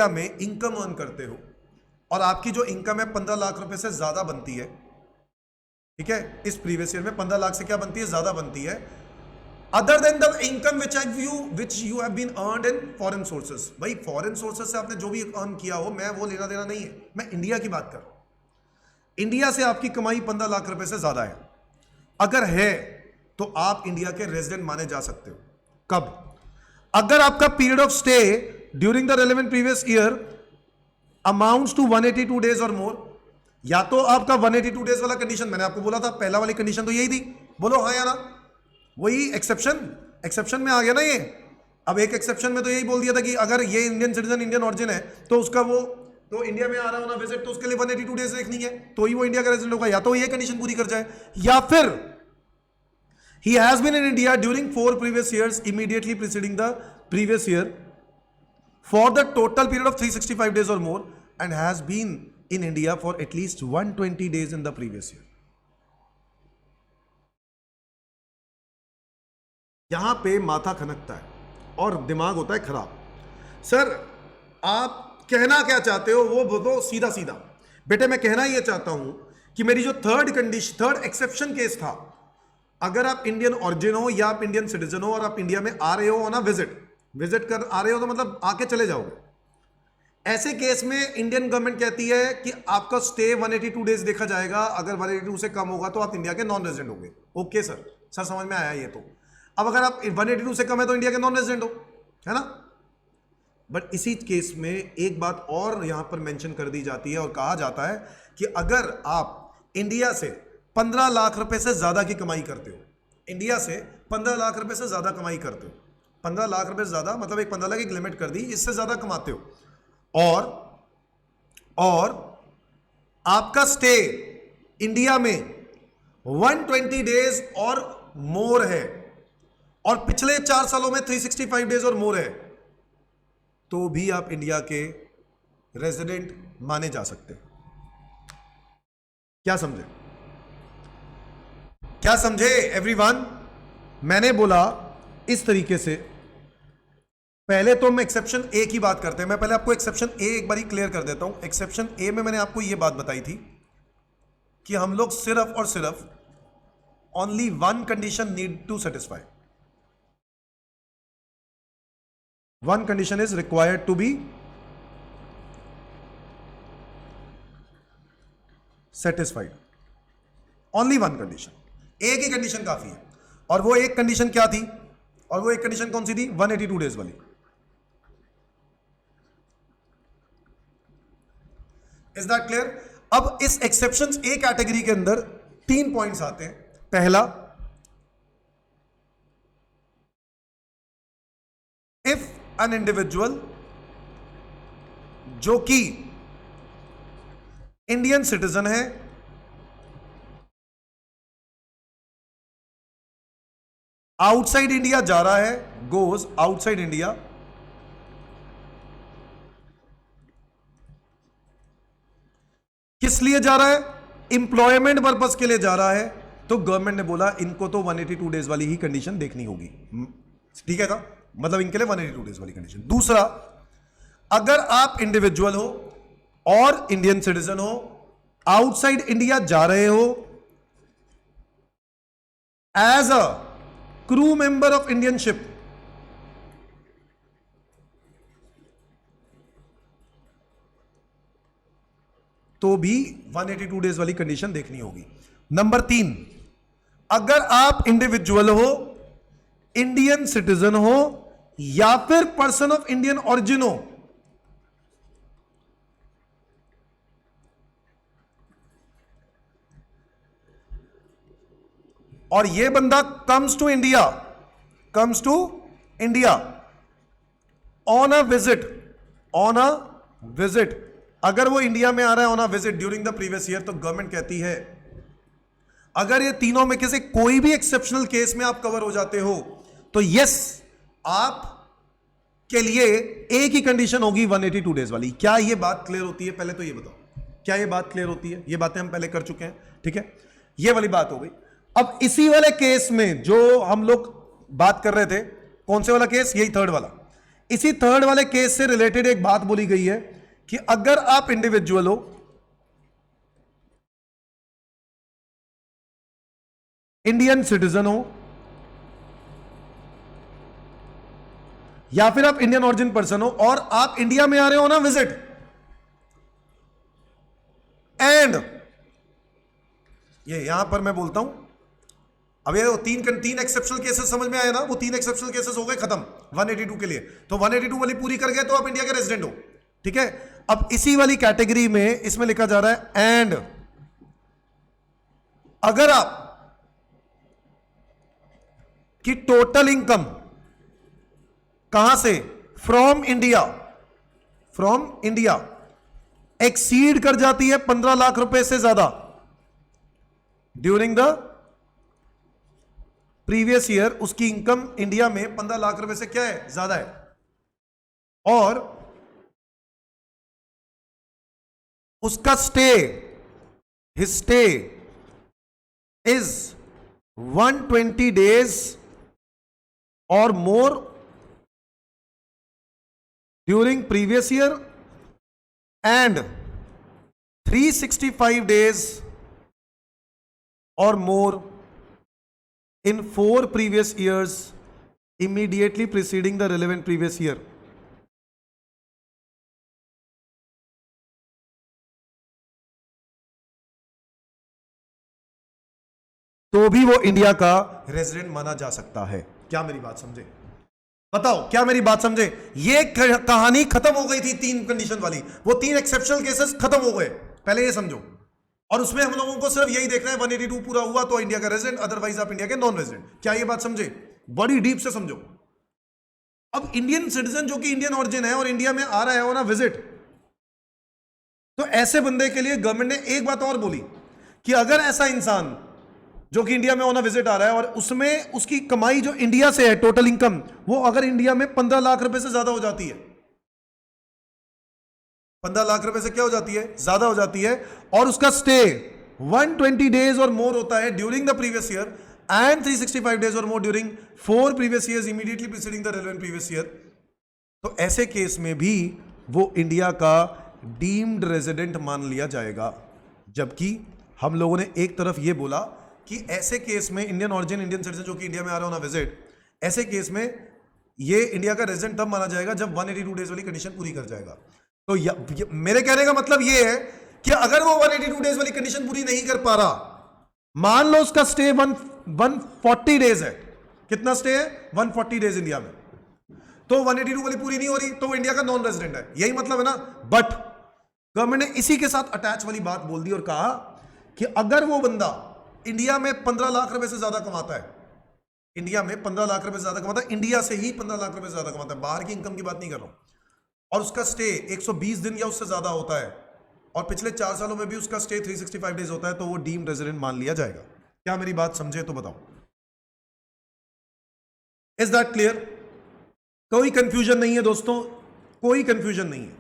में इनकम अर्न करते हो और आपकी जो इनकम है 15 लाख रुपए से ज्यादा बनती है, ठीक है, इस प्रीवियस ईयर में 15 लाख से क्या बनती है, ज्यादा बनती है, other than the income which you have been earned in foreign sources, भाई फॉरेन सोर्सेस से आपने जो भी अर्न किया हो, मैं वो लेना देना नहीं है, मैं इंडिया की बात कर रहा हूं। इंडिया से आपकी कमाई 15 लाख रुपए से ज्यादा है, अगर है तो आप इंडिया के रेजिडेंट माने जा सकते हो। कब? अगर आपका period of stay during the relevant previous year amounts to 182 days और मोर, या तो आपका 182 डेज वाला कंडीशन, मैंने आपको बोला था पहला वाली कंडीशन तो यही थी, बोलो हाँ या ना, वही एक्सेप्शन में आ गया ना ये। अब एक एक्सेप्शन में तो यही बोल दिया था कि अगर ये इंडियन सिटीजन, इंडियन ऑरिजिन है, तो उसका वो तो इंडिया में आ रहा हो ना विजिट, तो उसके लिए 182 डेज देखनी है, तो ही वो इंडिया का रेजिडेंट होगा, या तो ये कंडीशन पूरी कर जाए, या फिर he has been in India during 4 previous years immediately preceding the previous year for the total period of 365 days or more and has been in India for at least 120 days in the previous year. यहां पे माथा खनकता है और दिमाग होता है खराब। Sir आप कहना क्या चाहते हो वो बोलो सीधा सीधा। बेटे मैं कहना ये चाहता हूं कि मेरी जो थर्ड एक्सेप्शन केस था, अगर आप इंडियन ऑरिजिन हो या आप इंडियन सिटीजन हो और आप इंडिया में आ रहे हो ना विजिट कर आ रहे हो, तो मतलब आके चले जाओगे, ऐसे केस में इंडियन गवर्नमेंट कहती है कि आपका स्टे 182 डेज देखा जाएगा, अगर 182 से कम होगा तो आप इंडिया के नॉन रेजिडेंट होंगे। ओके सर समझ में आया ये तो। अब अगर आप 182 से कम है तो इंडिया के नॉन रेजिडेंट हो, है ना। बट इसी केस में एक बात और यहां पर मेंशन कर दी जाती है और कहा जाता है कि अगर आप इंडिया से 15 लाख रुपए से ज्यादा की कमाई करते हो, इंडिया से 15 लाख रुपए से ज्यादा कमाई करते हो, 15 लाख रुपए से ज्यादा मतलब एक 15 लाख की लिमिट कर दी, इससे ज्यादा कमाते हो, और आपका स्टे इंडिया में 120 डेज और मोर है और पिछले 4 सालों में 365 डेज और मोर है, तो भी आप इंडिया के रेजिडेंट माने जा सकते हैं। क्या समझे एवरीवन? मैंने बोला इस तरीके से, पहले तो हम एक्सेप्शन ए की बात करते हैं। मैं पहले आपको एक्सेप्शन ए एक बार क्लियर कर देता हूं। एक्सेप्शन ए में मैंने आपको यह बात बताई थी कि हम लोग सिर्फ और सिर्फ only one condition need to satisfy, one condition is required to be satisfied, only one condition, एक ही कंडीशन काफी है। और वो एक कंडीशन क्या थी, और वो एक कंडीशन कौन सी थी, 182 डेज वाली। Is that clear? अब इस एक्सेप्शंस ए कैटेगरी के अंदर 3 पॉइंट्स आते हैं। पहला, इफ एन इंडिविजुअल जो कि इंडियन सिटीजन है, आउटसाइड इंडिया जा रहा है, गोज आउटसाइड इंडिया, किस लिए जा रहा है, इंप्लॉयमेंट पर्पस के लिए जा रहा है, तो गवर्नमेंट ने बोला इनको तो 182 डेज वाली ही कंडीशन देखनी होगी। ठीक है ना, मतलब इनके लिए 182 डेज वाली कंडीशन। दूसरा, अगर आप इंडिविजुअल हो और इंडियन सिटीजन हो, आउटसाइड इंडिया जा रहे हो as a crew member of Indian ship, तो भी 182 डेज वाली कंडीशन देखनी होगी। नंबर 3, अगर आप इंडिविजुअल हो, इंडियन सिटीजन हो या फिर पर्सन ऑफ इंडियन ओरिजिन हो, और यह बंदा comes to India on a visit, अगर वो इंडिया में आ रहा है on a visit during the previous year, तो गवर्नमेंट कहती है अगर ये तीनों में किसी कोई भी एक्सेप्शनल केस में आप कवर हो जाते हो, तो यस, आप के लिए एक ही कंडीशन होगी 182 डेज वाली। क्या ये बात क्लियर होती है? पहले तो ये बताओ, क्या ये बात क्लियर होती है? ये बातें हम पहले कर चुके हैं, ठीक है, ये वाली बात हो गई। अब इसी वाले केस में जो हम लोग बात कर रहे थे, कौन से वाला केस, यही थर्ड वाला, इसी थर्ड वाले केस से रिलेटेड एक बात बोली गई है कि अगर आप इंडिविजुअल हो, इंडियन सिटीजन हो या फिर आप इंडियन ओरिजिन पर्सन हो और आप इंडिया में आ रहे हो ना विजिट, एंड ये यहां पर मैं बोलता हूं, अब ये तीन एक्सेप्शनल केसेस समझ में आए ना, वो 3 एक्सेप्शनल केसेस हो गए खत्म 182 के लिए, तो 182 वाली पूरी कर गए तो आप इंडिया के रेजिडेंट हो, ठीक है। अब इसी वाली कैटेगरी में इसमें लिखा जा रहा है एंड अगर आप की टोटल इनकम कहां से, फ्रॉम इंडिया एक्सीड कर जाती है 15 लाख रुपए से ज्यादा ड्यूरिंग द प्रीवियस ईयर, उसकी इनकम इंडिया में 15 लाख रुपए से क्या है, ज्यादा है, और उसका हिज स्टे इज 120 डेज और more during previous year and 365 days or more in 4 previous years immediately preceding the relevant previous year. तो भी वो इंडिया का रेजिडेंट माना जा सकता है। क्या मेरी बात समझे? बताओ, क्या मेरी बात समझे? ये कहानी खत्म हो गई थी 3 कंडीशन वाली, वो 3 एक्सेप्शनल केसेस खत्म हो गए, पहले ये समझो। और उसमें हम लोगों को सिर्फ यही देखना है 182 पूरा हुआ तो इंडिया का रेजिडेंट, अदरवाइज आप इंडिया के नॉन रेजिडेंट। क्या ये बात समझे? बड़ी डीप से समझो। अब इंडियन सिटीजन जो कि इंडियन ओरिजिन है और इंडिया में आ रहा है ना विजिट, तो ऐसे बंदे के लिए गवर्नमेंट ने एक बात और बोली कि अगर ऐसा इंसान जो कि इंडिया में ऑन विजिट आ रहा है और उसमें उसकी कमाई जो इंडिया से है, टोटल इनकम, वो अगर इंडिया में 15 लाख रुपए से ज्यादा हो जाती है, 15 लाख रुपए से क्या हो जाती है, ज्यादा हो जाती है, और उसका स्टे 120 डेज और मोर होता है during the previous year and 365 days और more during 4 previous years immediately preceding the relevant previous year, तो ऐसे केस में भी वो इंडिया का डीम्ड रेजिडेंट मान लिया जाएगा। जबकि हम लोगों ने एक तरफ ये बोला कि ऐसे केस में इंडियन ओरिजिन, इंडियन सिटीजन जो कि इंडिया में आ रहा हो ना विजिट, ऐसे केस में ये इंडिया का रेजिडेंट तब माना जाएगा जब 182 डेज वाली कंडीशन पूरी कर जाएगा। तो मेरे कहने का मतलब ये है कि अगर वो 182 डेज वाली कंडीशन पूरी नहीं कर पा रहा, मान लो उसका स्टे 140 डेज है। कितना स्टे है? 140 डेज इंडिया में। तो 182 वाली पूरी नहीं हो रही, तो वो इंडिया का नॉन रेजिडेंट है, यही मतलब है ना। बट गवर्नमेंट ने इसी के साथ अटैच वाली बात बोल दी और कहा कि अगर वो बंदा इंडिया में 15 लाख रुपए से ज्यादा कमाता है, इंडिया में 15 लाख रुपए से ज्यादा कमाता है, इंडिया से ही 15 लाख रुपए से ज्यादा कमाता है, बाहर की इनकम की बात नहीं कर रहा हूं, और उसका स्टे 120 दिन या उससे ज्यादा होता है, और पिछले 4 सालों में भी उसका स्टे 365 डेज होता है, तो वो डीम्ड रेजिडेंट मान लिया जाएगा। क्या मेरी बात समझे तो बताओ। Is that clear? कोई कंफ्यूजन नहीं है दोस्तों, कोई कंफ्यूजन नहीं है,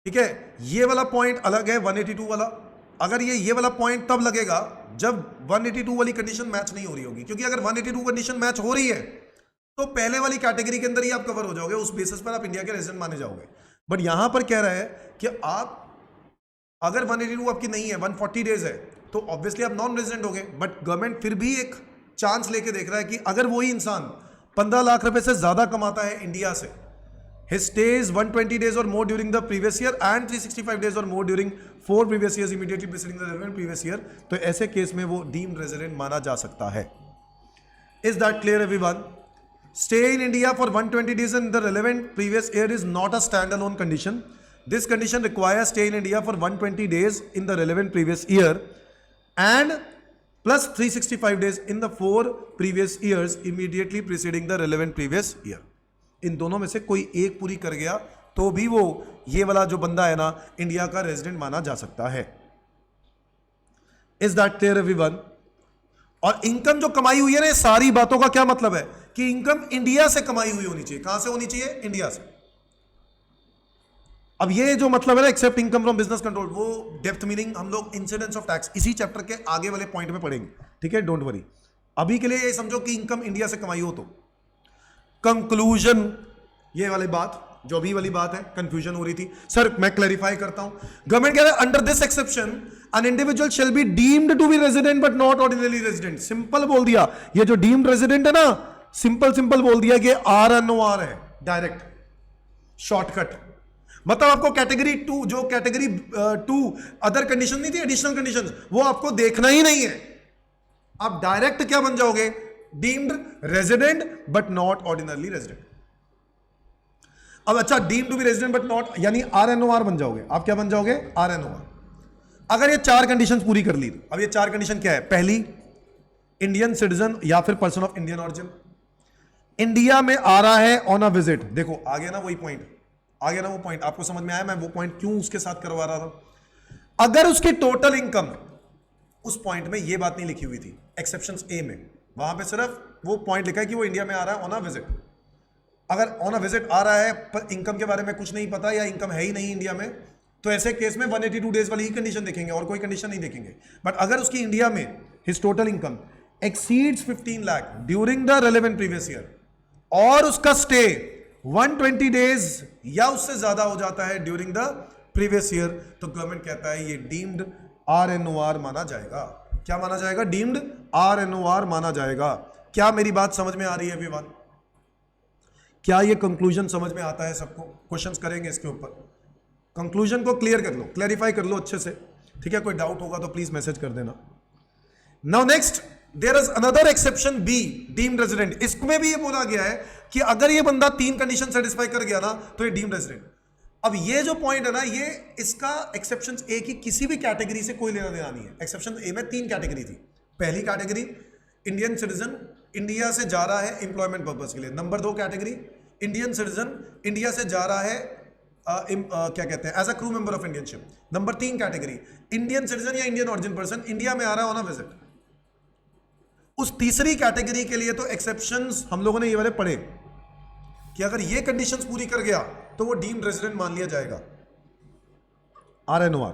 ठीक है। ये वाला पॉइंट अलग है 182 वाला। अगर ये वाला पॉइंट तब लगेगा जब 182 वाली कंडीशन मैच नहीं हो रही होगी, क्योंकि अगर 182 कंडीशन मैच हो रही है तो पहले वाली कैटेगरी के अंदर ही आप कवर हो जाओगे, उस बेसिस पर आप इंडिया के रेजिडेंट माने जाओगे। बट यहां पर कह रहा है कि आप अगर 182 आपकी नहीं है, 140 डेज है, तो ऑब्वियसली आप नॉन रेजिडेंट होगे। बट गवर्नमेंट फिर भी एक चांस लेके देख रहा है कि अगर वही इंसान 15 लाख रुपए से ज्यादा कमाता है इंडिया से, his stays 120 days or more during the previous year and 365 days or more during 4 previous years immediately preceding the relevant previous year, तो ऐसे केस में वो डीम्ड रेजिडेंट माना जा सकता है। Is that clear everyone? Stay in India for 120 days in the relevant previous year is not a standalone condition. This condition requires stay in India for 120 days in the relevant previous year and plus 365 days in the 4 previous years immediately preceding the relevant previous year. इन दोनों में से कोई एक पूरी कर गया तो भी वो ये वाला जो बंदा है ना इंडिया का रेजिडेंट माना जा सकता है। Is that clear everyone? और इनकम जो कमाई हुई है ना, सारी बातों का क्या मतलब है कि इनकम इंडिया से कमाई हुई होनी चाहिए। कहां से होनी चाहिए? इंडिया से। अब ये जो मतलब है ना except income from business control, वो डेप्थ मीनिंग हम लोग इंसिडेंस ऑफ टैक्स इसी चैप्टर के आगे वाले पॉइंट में पढ़ेंगे, ठीक है, डोंट वरी। अभी के लिए ये समझो कि इनकम इंडिया से कमाई हो। तो कंक्लूजन, ये वाली बात जो अभी वाली बात है, कंफ्यूजन हो रही थी सर, मैं क्लैरिफाई करता हूं। गवर्नमेंट कह रहा है under this exception an individual shall be deemed to be resident but not ordinary resident. Simple बोल दिया, ये जो डीम्ड रेजिडेंट है ना, सिंपल बोल दिया कि RNOR है, डायरेक्ट शॉर्टकट। मतलब आपको कैटेगरी 2, जो कैटेगरी 2 अदर कंडीशन नहीं थी, एडिशनल कंडीशन, वो आपको देखना ही नहीं है। आप डायरेक्ट क्या बन जाओगे? Deemed resident but not ordinarily resident. अब अच्छा, deemed to be resident but not, यानी RNOR बन जाओगे। आप क्या बन जाओगे? RNOR। अगर ये 4 कंडीशंस पूरी कर ली, अब ये 4 कंडीशन क्या है? पहली, इंडियन सिटीजन या फिर person of Indian origin, India में आ रहा है ऑन अ विजिट। देखो आ गया ना वही पॉइंट, आ गया ना वो पॉइंट, आपको समझ में आया मैं वो पॉइंट क्यों उसके साथ करवा रहा था। अगर उसकी टोटल इनकम, उस पॉइंट में ये बात नहीं लिखी हुई थी एक्सेप्शंस ए में, वहां पे सिर्फ वो पॉइंट लिखा है कि वो इंडिया में आ रहा है ऑन अ विजिट। अगर ऑन अ विजिट आ रहा है पर इनकम के बारे में कुछ नहीं पता या इनकम है ही नहीं इंडिया में, तो ऐसे केस में 182 डेज वाली ही कंडीशन देखेंगे और कोई कंडीशन नहीं देखेंगे। बट अगर उसकी इंडिया में his total income exceeds 15 lakh during the relevant previous year और उसका स्टे 120 डेज या उससे ज्यादा हो जाता है ड्यूरिंग द प्रीवियस ईयर, तो गवर्नमेंट कहता है ये डीम्ड RNOR माना जाएगा। क्या माना जाएगा? डीम्ड RNOR माना जाएगा। क्या मेरी बात समझ में आ रही है एवरीवन? क्या ये कंक्लूजन समझ में आता है सबको? क्वेश्चंस करेंगे इसके ऊपर, कंक्लूजन को क्लियर कर लो, क्लैरिफाई कर लो अच्छे से, ठीक है। कोई डाउट होगा तो प्लीज मैसेज कर देना। Now next, there is another exception B, deemed resident. इसमें भी ये बोला गया है कि अगर ये बंदा 3 कंडीशन सेटिस्फाई कर गया ना तो ये डीम्ड रेजिडेंट। अब ये जो पॉइंट है ना, ये इसका एक्सेप्शन ए की किसी भी कैटेगरी से कोई लेना देना नहीं है। एक्सेप्शन ए में 3 कैटेगरी थी। पहली कैटेगरी, इंडियन सिटीजन इंडिया से जा रहा है एम्प्लॉयमेंट पर्पज के लिए। Number 2 category, Indian citizen India से जा रहा है क्या कहते हैं, as a crew member of Indian ship. Number 3 category, Indian citizen या इंडियन ओरिजिन पर्सन इंडिया में आ रहा है ऑन अ विजिट। उस तीसरी कैटेगरी के लिए तो एक्सेप्शंस हम लोगों ने ये वाले पढ़े कि अगर ये कंडीशंस पूरी कर गया तो वो डीम्ड रेजिडेंट मान लिया जाएगा, RNOR।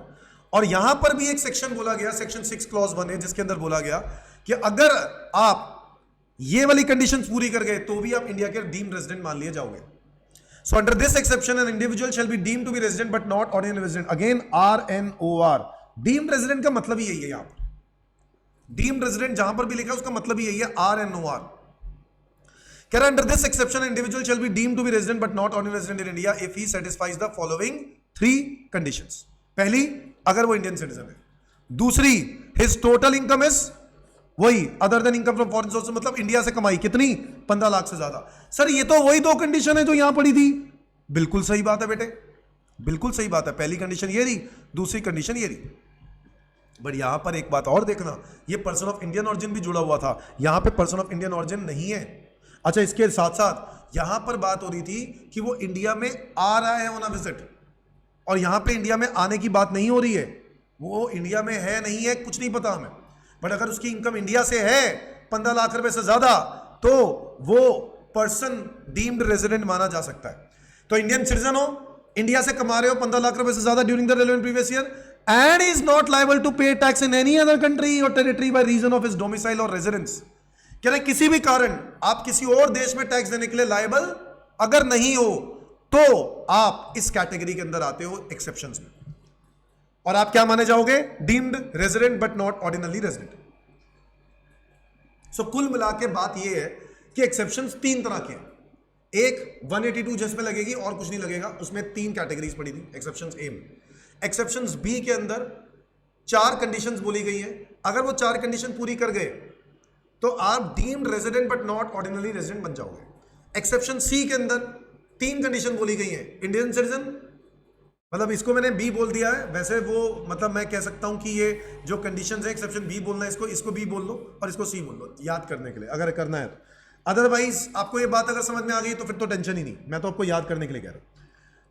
और यहां पर भी एक सेक्शन बोला गया, सेक्शन 6 क्लॉज 1 है, जिसके अंदर बोला गया कि अगर आप ये वाली कंडीशंस पूरी कर गए तो भी आप इंडिया के डीम्ड रेजिडेंट मान लिए जाओगे। So under this exception an individual shall be deemed to be resident but not ordinary resident. Again RNOR, deemed resident का मतलब ही यही है। यहां पर डीम्ड रेजिडेंट जहां पर भी लिखा है उसका मतलब ही यही है, RNOR। कह रहा है under this exception individual shall be deemed to be resident but not ordinary resident in India if he satisfies the following 3 conditions. पहली, अगर वो इंडियन सिटीजन है। दूसरी, हिज टोटल इनकम इज वही other than income from foreign source, मतलब India से कमाई कितनी, 15 लाख से ज्यादा। सर ये तो वही दो कंडीशन है जो यहां पड़ी थी। बिल्कुल सही बात है बेटे, बिल्कुल सही बात है। पहली कंडीशन ये रही, दूसरी कंडीशन ये रही। बट यहां पर एक बात और देखना, ये पर्सन ऑफ इंडियन ऑरिजिन भी जुड़ा हुआ था, यहां पे पर्सन ऑफ इंडियन ऑरिजिन नहीं है। अच्छा, इसके साथ साथ यहां पर बात हो रही थी कि वो इंडिया में आ रहा है ऑन अ विजिट, और यहां पे इंडिया में आने की बात नहीं हो रही है। वो इंडिया में है नहीं है कुछ नहीं पता हमें, बट अगर उसकी इनकम इंडिया से है 15 लाख रुपए से ज्यादा, तो वो पर्सन डीम्ड रेजिडेंट माना जा सकता है। तो इंडियन सिटीजन हो, इंडिया से कमा रहे हो 15 लाख रुपए से ज्यादा during the relevant previous year, and is not liable to pay tax in any other country और territory by reason of his domicile और रेजिडेंस। कह रहे किसी भी कारण आप किसी और देश में टैक्स देने के लिए लायबल अगर नहीं हो, तो आप इस कैटेगरी के अंदर आते हो एक्सेप्शंस में, और आप क्या माने जाओगे, deemed resident but not ordinary resident. So कुल मिला के बात यह है कि एक्सेप्शंस तीन तरह के हैं। एक 182 जिसमें लगेगी और कुछ नहीं लगेगा, उसमें तीन कैटेगरीज पड़ी थी एक्सेप्शंस ए में। एक्सेप्शंस बी के अंदर 4 कंडीशंस बोली गई हैं। अगर वो 4 कंडीशन पूरी कर गए तो आप deemed resident but not ordinary resident बन जाओगे। एक्सेप्शन सी के अंदर 3 कंडीशन बोली गई हैं। इंडियन सिटीजन, मतलब इसको मैंने बी बोल दिया है, वैसे वो मतलब मैं कह सकता हूं कि ये जो कंडीशंस है एक्सेप्शन बी बोलना है, इसको बी बोल लो और इसको सी बोल लो याद करने के लिए अगर करना है। अदरवाइज आपको ये बात अगर समझ में आ गई तो फिर तो टेंशन ही नहीं, मैं तो आपको याद करने के लिए कह रहा हूं।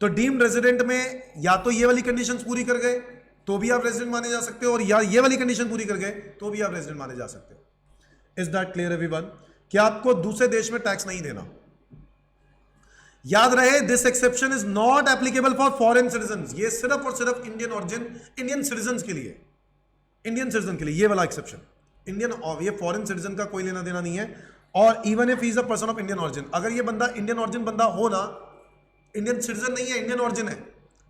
तो डीम्ड रेजिडेंट में या तो ये वाली कंडीशंस पूरी कर गए तो भी आप रेजिडेंट माने जा सकते हो, और या ये वाली कंडीशन पूरी कर गए तो भी आप रेजिडेंट माने जा सकते हो। Is that clear everyone? कि आपको दूसरे देश में टैक्स नहीं देना। याद रहे, this exception is not applicable for foreign citizens. ये सिर्फ और सिर्फ इंडियन ऑरिजिन, इंडियन सिटीजंस के लिए, इंडियन सिटीजन के लिए ये वाला एक्सेप्शन। इंडियन और ये फॉरेन सिटीजन का कोई लेना देना नहीं है। और even if he is a person of Indian origin, अगर ये बंदा इंडियन ऑरिजिन बंदा हो ना, इंडियन सिटीजन नहीं है, इंडियन ऑरिजिन है,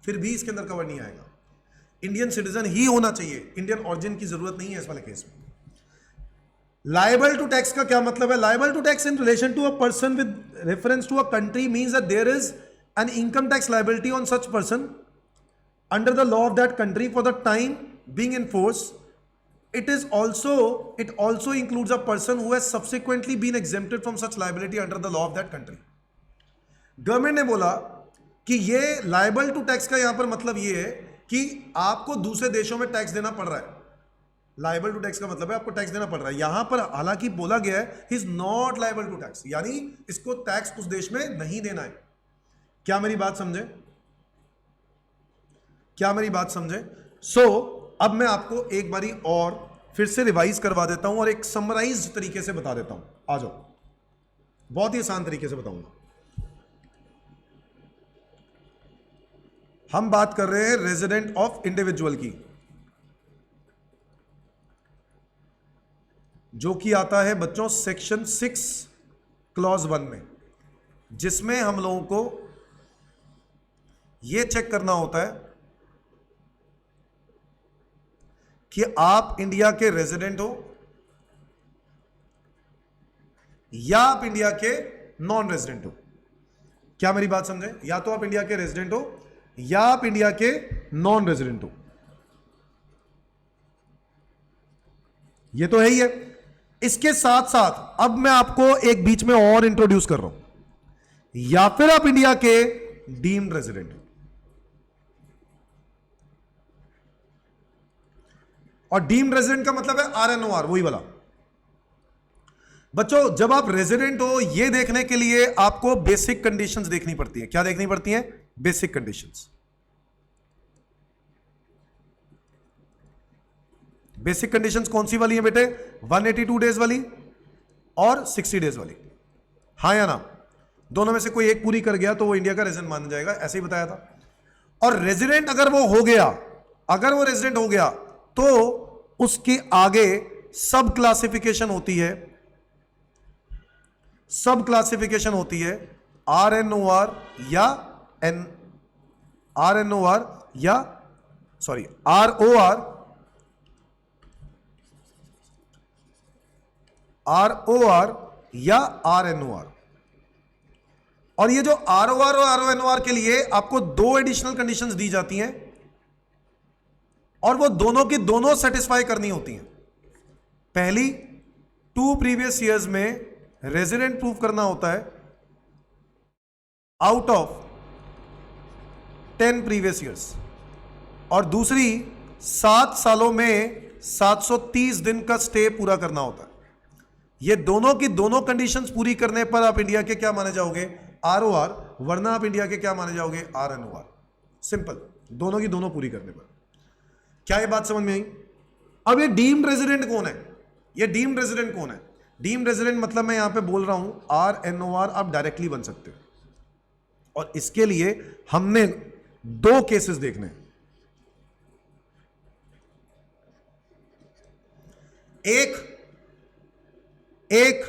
फिर भी इसके अंदर कवर नहीं आएगा। इंडियन सिटीजन ही होना चाहिए, इंडियन ऑरिजिन की जरूरत नहीं है इस वाले केस में। लायबल टू टैक्स का क्या मतलब है? Liable to tax in relation to a person with reference to a country means that there is an income tax liability on such person under the law of that country for the time being in force. It also includes a person who has subsequently been exempted from such liability under the law of that country. Government ने बोला कि ये liable to tax का यहां पर मतलब ये है कि आपको दूसरे देशों में टैक्स देना पड़ रहा है। लायबल टू टैक्स का मतलब है आपको टैक्स देना पड़ रहा है। यहां पर हालांकि बोला गया है he is not liable to tax, यानी इसको टैक्स उस देश में नहीं देना है। क्या मेरी बात समझे? क्या मेरी बात समझे? अब मैं आपको एक बारी और फिर से रिवाइज करवा देता हूं और एक समराइज तरीके से बता देता हूं। आ जाओ, बहुत ही आसान तरीके से बताऊंगा। हम बात कर रहे हैं रेजिडेंट ऑफ इंडिविजुअल की, जो कि आता है बच्चों सेक्शन 6 क्लॉज 1 में, जिसमें हम लोगों को यह चेक करना होता है कि आप इंडिया के रेजिडेंट हो या आप इंडिया के नॉन रेजिडेंट हो। क्या मेरी बात समझे? या तो आप इंडिया के रेजिडेंट हो या आप इंडिया के नॉन रेजिडेंट हो। ये तो है ही है। इसके साथ साथ अब मैं आपको एक बीच में और इंट्रोड्यूस कर रहा हूं, या फिर आप इंडिया के डीम्ड रेजिडेंट हो। और डीम्ड रेजिडेंट का मतलब है RNOR, वही वाला। बच्चों जब आप रेजिडेंट हो, यह देखने के लिए आपको बेसिक कंडीशंस देखनी पड़ती है। क्या देखनी पड़ती है? Basic conditions. बेसिक कंडीशंस कौन सी वाली है बेटे? 182 डेज वाली और 60 डेज वाली, हां या ना? दोनों में से कोई एक पूरी कर गया तो वो इंडिया का रेजिडेंट माना जाएगा, ऐसे ही बताया था। और रेजिडेंट अगर वो हो गया, अगर वो रेजिडेंट हो गया तो उसके आगे सब क्लासिफिकेशन होती है, सब क्लासिफिकेशन होती है RNOR या ROR या RNOR। और ये जो ROR और RNOR के लिए आपको 2 एडिशनल कंडीशंस दी जाती हैं, और वो दोनों की दोनों सेटिस्फाई करनी होती हैं। पहली 2 प्रीवियस ईयर्स में रेजिडेंट प्रूफ करना होता है आउट ऑफ 10 प्रीवियस ईयर्स, और दूसरी 7 सालों में 730 दिन का स्टे पूरा करना होता है। ये दोनों की दोनों कंडीशंस पूरी करने पर आप इंडिया के क्या माने जाओगे? ROR, वरना आप इंडिया के क्या माने जाओगे? RNOR। सिंपल, दोनों की दोनों पूरी करने पर। क्या ये बात समझ में आई? अब ये डीम्ड रेजिडेंट कौन है? ये डीम्ड रेजिडेंट कौन है? डीम्ड रेजिडेंट मतलब मैं यहां पे बोल रहा हूं RNOR आप डायरेक्टली बन सकते हो, और इसके लिए हमने 2 केसेस देखने हैं। एक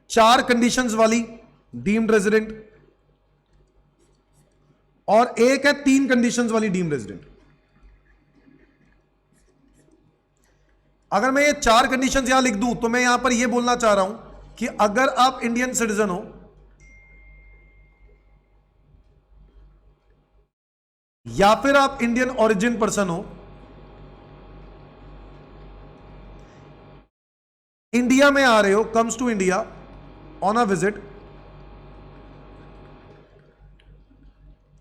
4 कंडीशंस वाली डीम्ड रेजिडेंट, और एक है 3 कंडीशंस वाली डीम्ड रेजिडेंट। अगर मैं ये 4 कंडीशंस यहां लिख दूं तो मैं यहां पर यह बोलना चाह रहा हूं कि अगर आप इंडियन सिटीजन हो या फिर आप इंडियन ओरिजिन पर्सन हो, इंडिया में आ रहे हो, comes to India on a visit,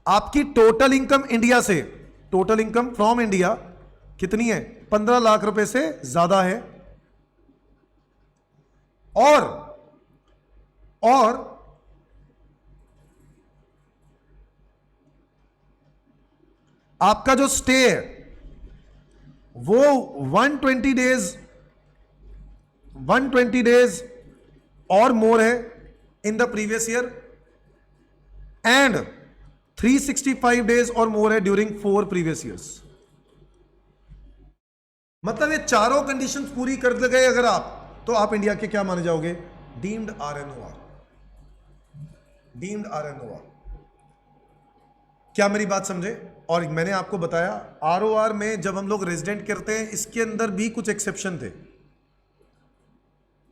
आपकी टोटल इनकम इंडिया से, टोटल इनकम फ्रॉम इंडिया कितनी है? 15 लाख रुपए से ज्यादा है, और आपका जो स्टे है वो 120 डेज और मोर है in the previous year, and 365 days और मोर है ड्यूरिंग 4 प्रीवियस ईयर्स। मतलब ये चारों कंडीशंस पूरी कर गए अगर आप, तो आप इंडिया के क्या माने जाओगे? Deemed RNOR। Deemed RNOR। क्या मेरी बात समझे? और मैंने आपको बताया ROR में जब हम लोग रेजिडेंट करते हैं, इसके अंदर भी कुछ एक्सेप्शन थे।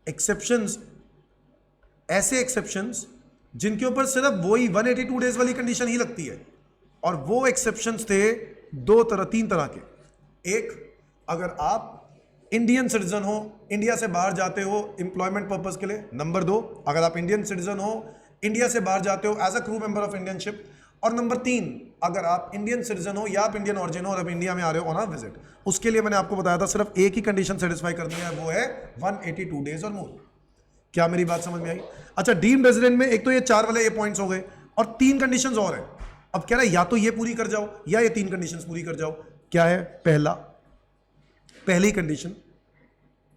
एक्सेप्शंस, ऐसे एक्सेप्शंस जिनके ऊपर सिर्फ वही 182 डेज वाली कंडीशन ही लगती है, और वो एक्सेप्शंस थे 3 तरह के। एक, अगर आप इंडियन सिटीजन हो, इंडिया से बाहर जाते हो एम्प्लॉयमेंट पर्पस के लिए। नंबर 2, अगर आप इंडियन सिटीजन हो, इंडिया से बाहर जाते हो as a crew member of Indian ship. और नंबर 3, अगर आप इंडियन सिटीजन हो या आप इंडियन ऑरिजिन हो और अब इंडिया में आ रहे हो ऑन अ विजिट। उसके लिए मैंने आपको बताया था सिर्फ एक ही कंडीशन सेटिस्फाई करनी है, वो है 182 डेज और मोर। क्या मेरी बात समझ में आई? अच्छा, डीम्ड रेजिडेंट में एक तो ये 4 वाले ये पॉइंट्स हो गए, और 3 कंडीशंस और है। अब कह रहा है या तो ये पूरी कर जाओ या ये 3 कंडीशंस पूरी कर जाओ। क्या है? पहली कंडीशन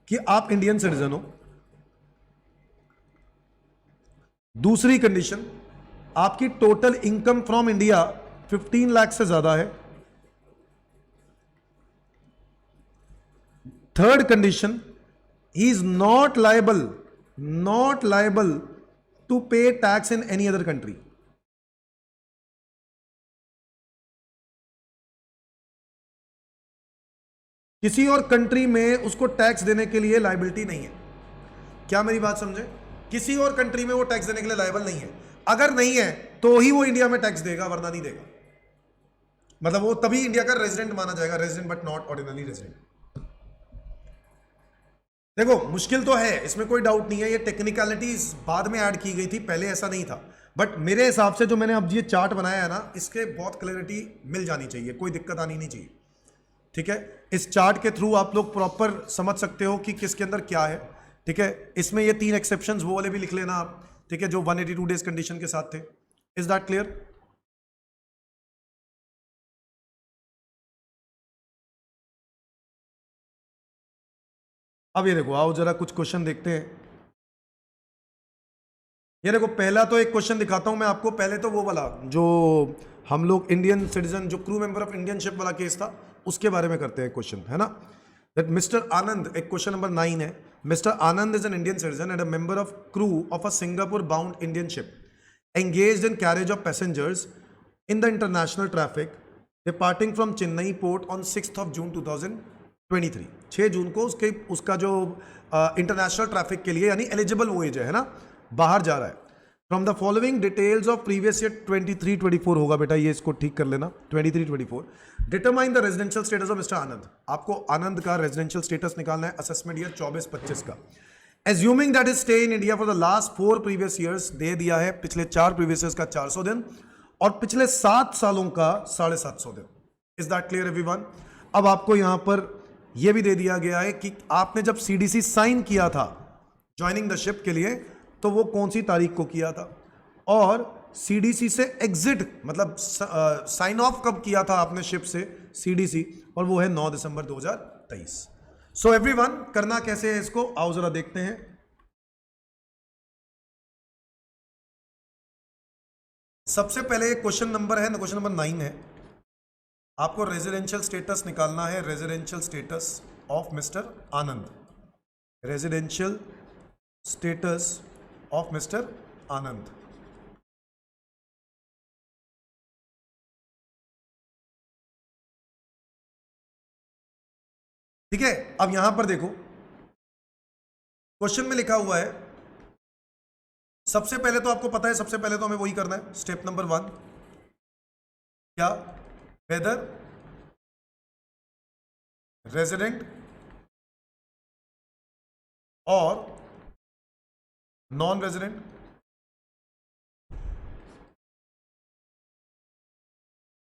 कि आप इंडियन सिटीजन हो। दूसरी कंडीशन, आपकी total income from India 15 lakh से ज्यादा है। Third condition, he is not liable to pay tax in any other country. किसी और कंट्री में उसको टैक्स देने के लिए लायबिलिटी नहीं है। क्या मेरी बात समझे? किसी और कंट्री में वो टैक्स देने के लिए लायबल नहीं है। अगर नहीं है तो ही वो इंडिया में टैक्स देगा, वरना नहीं देगा। मतलब वो तभी इंडिया का रेजिडेंट माना जाएगा, resident but not ordinary resident. देखो, मुश्किल तो है, इसमें कोई डाउट नहीं है। ये टेक्निकलिटीज बाद में ऐड की गई थी, पहले ऐसा नहीं था। बट मेरे हिसाब से जो मैंने अब ये चार्ट बनाया है ना, इसके बहुत क्लैरिटी मिल जानी चाहिए, कोई दिक्कत आनी नहीं चाहिए। ठीक है, इस चार्ट के थ्रू आप लोग प्रॉपर समझ सकते हो कि किसके अंदर क्या है। ठीक है, इसमें ये 3 एक्सेप्शंस वो वाले भी लिख लेना आप। ठीक है, जो 182 डेज कंडीशन के साथ थे। Is that clear? अब ये देखो, आओ जरा कुछ क्वेश्चन देखते हैं। ये देखो, पहला तो एक क्वेश्चन दिखाता हूं मैं आपको। पहले तो वो वाला जो हम लोग इंडियन सिटीजन, जो crew member of Indian ship वाला केस था, उसके बारे में करते हैं क्वेश्चन, है ना। दैट मिस्टर आनंद, एक क्वेश्चन नंबर 9 है। Mister Anand is an Indian citizen and a member of crew of a Singapore bound Indian ship engaged in carriage of passengers in the international traffic departing from Chennai port on 6th of June 2023। 6 जून को उसका जो international traffic के लिए यानी eligible voyage है ना, बाहर जा रहा है। From the following details of previous year 23-24 होगा बेटा, ये इसको ठीक कर लेना, 23-24। Determine the residential status of mister Anand. आपको आनंद का रेजिडेंशियल स्टेटस निकालना है असेसमेंट ईयर 24-25 का। Assuming that is stay in India for the last 4 previous years, दे दिया है पिछले 4 प्रीवियस ईयर्स का 400 दिन और पिछले 7 सालों का 750 दिन। Is that clear everyone? अब आपको यहां पर यह भी दे दिया गया है कि आपने जब सीडीसी साइन किया था ज्वाइनिंग द शिप के लिए, तो वो कौन सी तारीख को किया था, और सीडीसी से एग्जिट मतलब साइन ऑफ कब किया था आपने शिप से सीडीसी, और वो है 9 दिसंबर 2023। सो एवरीवन, करना कैसे है इसको, आओ जरा देखते हैं। सबसे पहले क्वेश्चन नंबर है, क्वेश्चन नंबर 9 है। आपको रेजिडेंशियल स्टेटस निकालना है, residential status of mister Anand, residential status of mister Anand. ठीक है, अब यहां पर देखो क्वेश्चन में लिखा हुआ है, सबसे पहले तो आपको पता है, सबसे पहले तो हमें वही करना है, स्टेप नंबर 1, क्या वेदर रेजिडेंट और नॉन रेजिडेंट,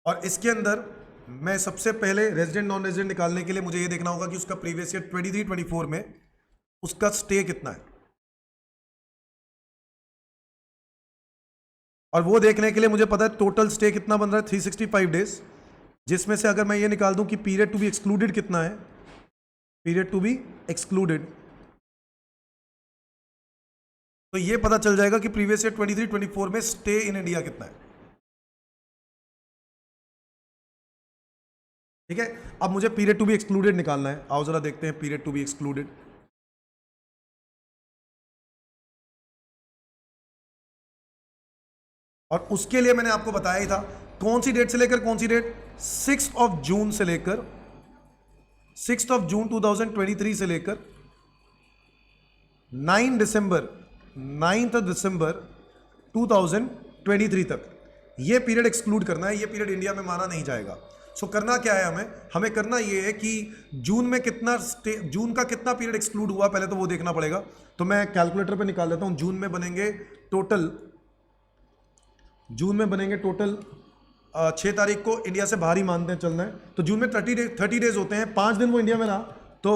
और इसके अंदर मैं सबसे पहले रेजिडेंट नॉन रेजिडेंट निकालने के लिए मुझे ये देखना होगा कि उसका प्रीवियस ईयर 23-24 में उसका स्टे कितना है, और वो देखने के लिए मुझे पता है टोटल स्टे कितना बन रहा है 365 डेज, जिसमें से अगर मैं ये निकाल दूं कि पीरियड टू बी एक्सक्लूडेड कितना है, पीरियड टू बी एक्सक्लूडेड, तो ये पता चल जाएगा कि प्रीवियस ईयर 23-24 में स्टे इन इंडिया कितना है। ठीक है, अब मुझे पीरियड टू बी एक्सक्लूडेड निकालना है, आओ जरा देखते हैं पीरियड टू बी एक्सक्लूडेड। और उसके लिए मैंने आपको बताया ही था, कौन सी डेट से लेकर कौन सी डेट, 6 जून से लेकर 6 जून 2023 से लेकर 9 दिसंबर 9 दिसंबर 2023 तक ये पीरियड एक्सक्लूड करना है, ये पीरियड इंडिया में माना नहीं जाएगा। सो करना क्या है, हमें करना ये है कि जून में कितना जून का कितना पीरियड एक्सक्लूड हुआ पहले तो वो देखना पड़ेगा। तो मैं कैलकुलेटर पे निकाल लेता हूं, जून में बनेंगे टोटल 6 तारीख को इंडिया से बाहर ही मानते हैं चलना है, तो जून में 30 डेज होते हैं, 5 दिन वो इंडिया में रहा, तो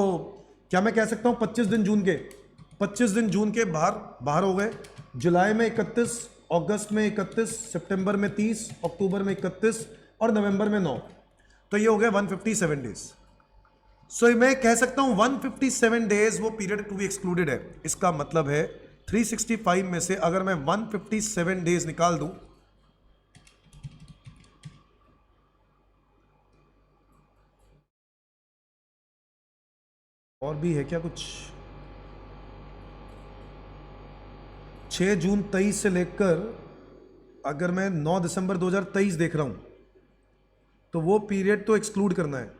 क्या मैं कह सकता हूं 25 दिन जून के, 25 दिन जून के बाहर हो गए। जुलाई में 31, अगस्त में 31, सितंबर में 30, अक्टूबर में 31 और नवंबर में 9, तो ये हो गया 157 डेज। सो मैं कह सकता हूं 157 डेज वो पीरियड टू बी एक्सक्लूडेड है। इसका मतलब है 365 में से अगर मैं 157 डेज निकाल दूं, और भी है क्या कुछ, 6 जून 23 से लेकर अगर मैं 9 दिसंबर 2023 देख रहा हूं, तो वो पीरियड तो एक्सक्लूड करना है।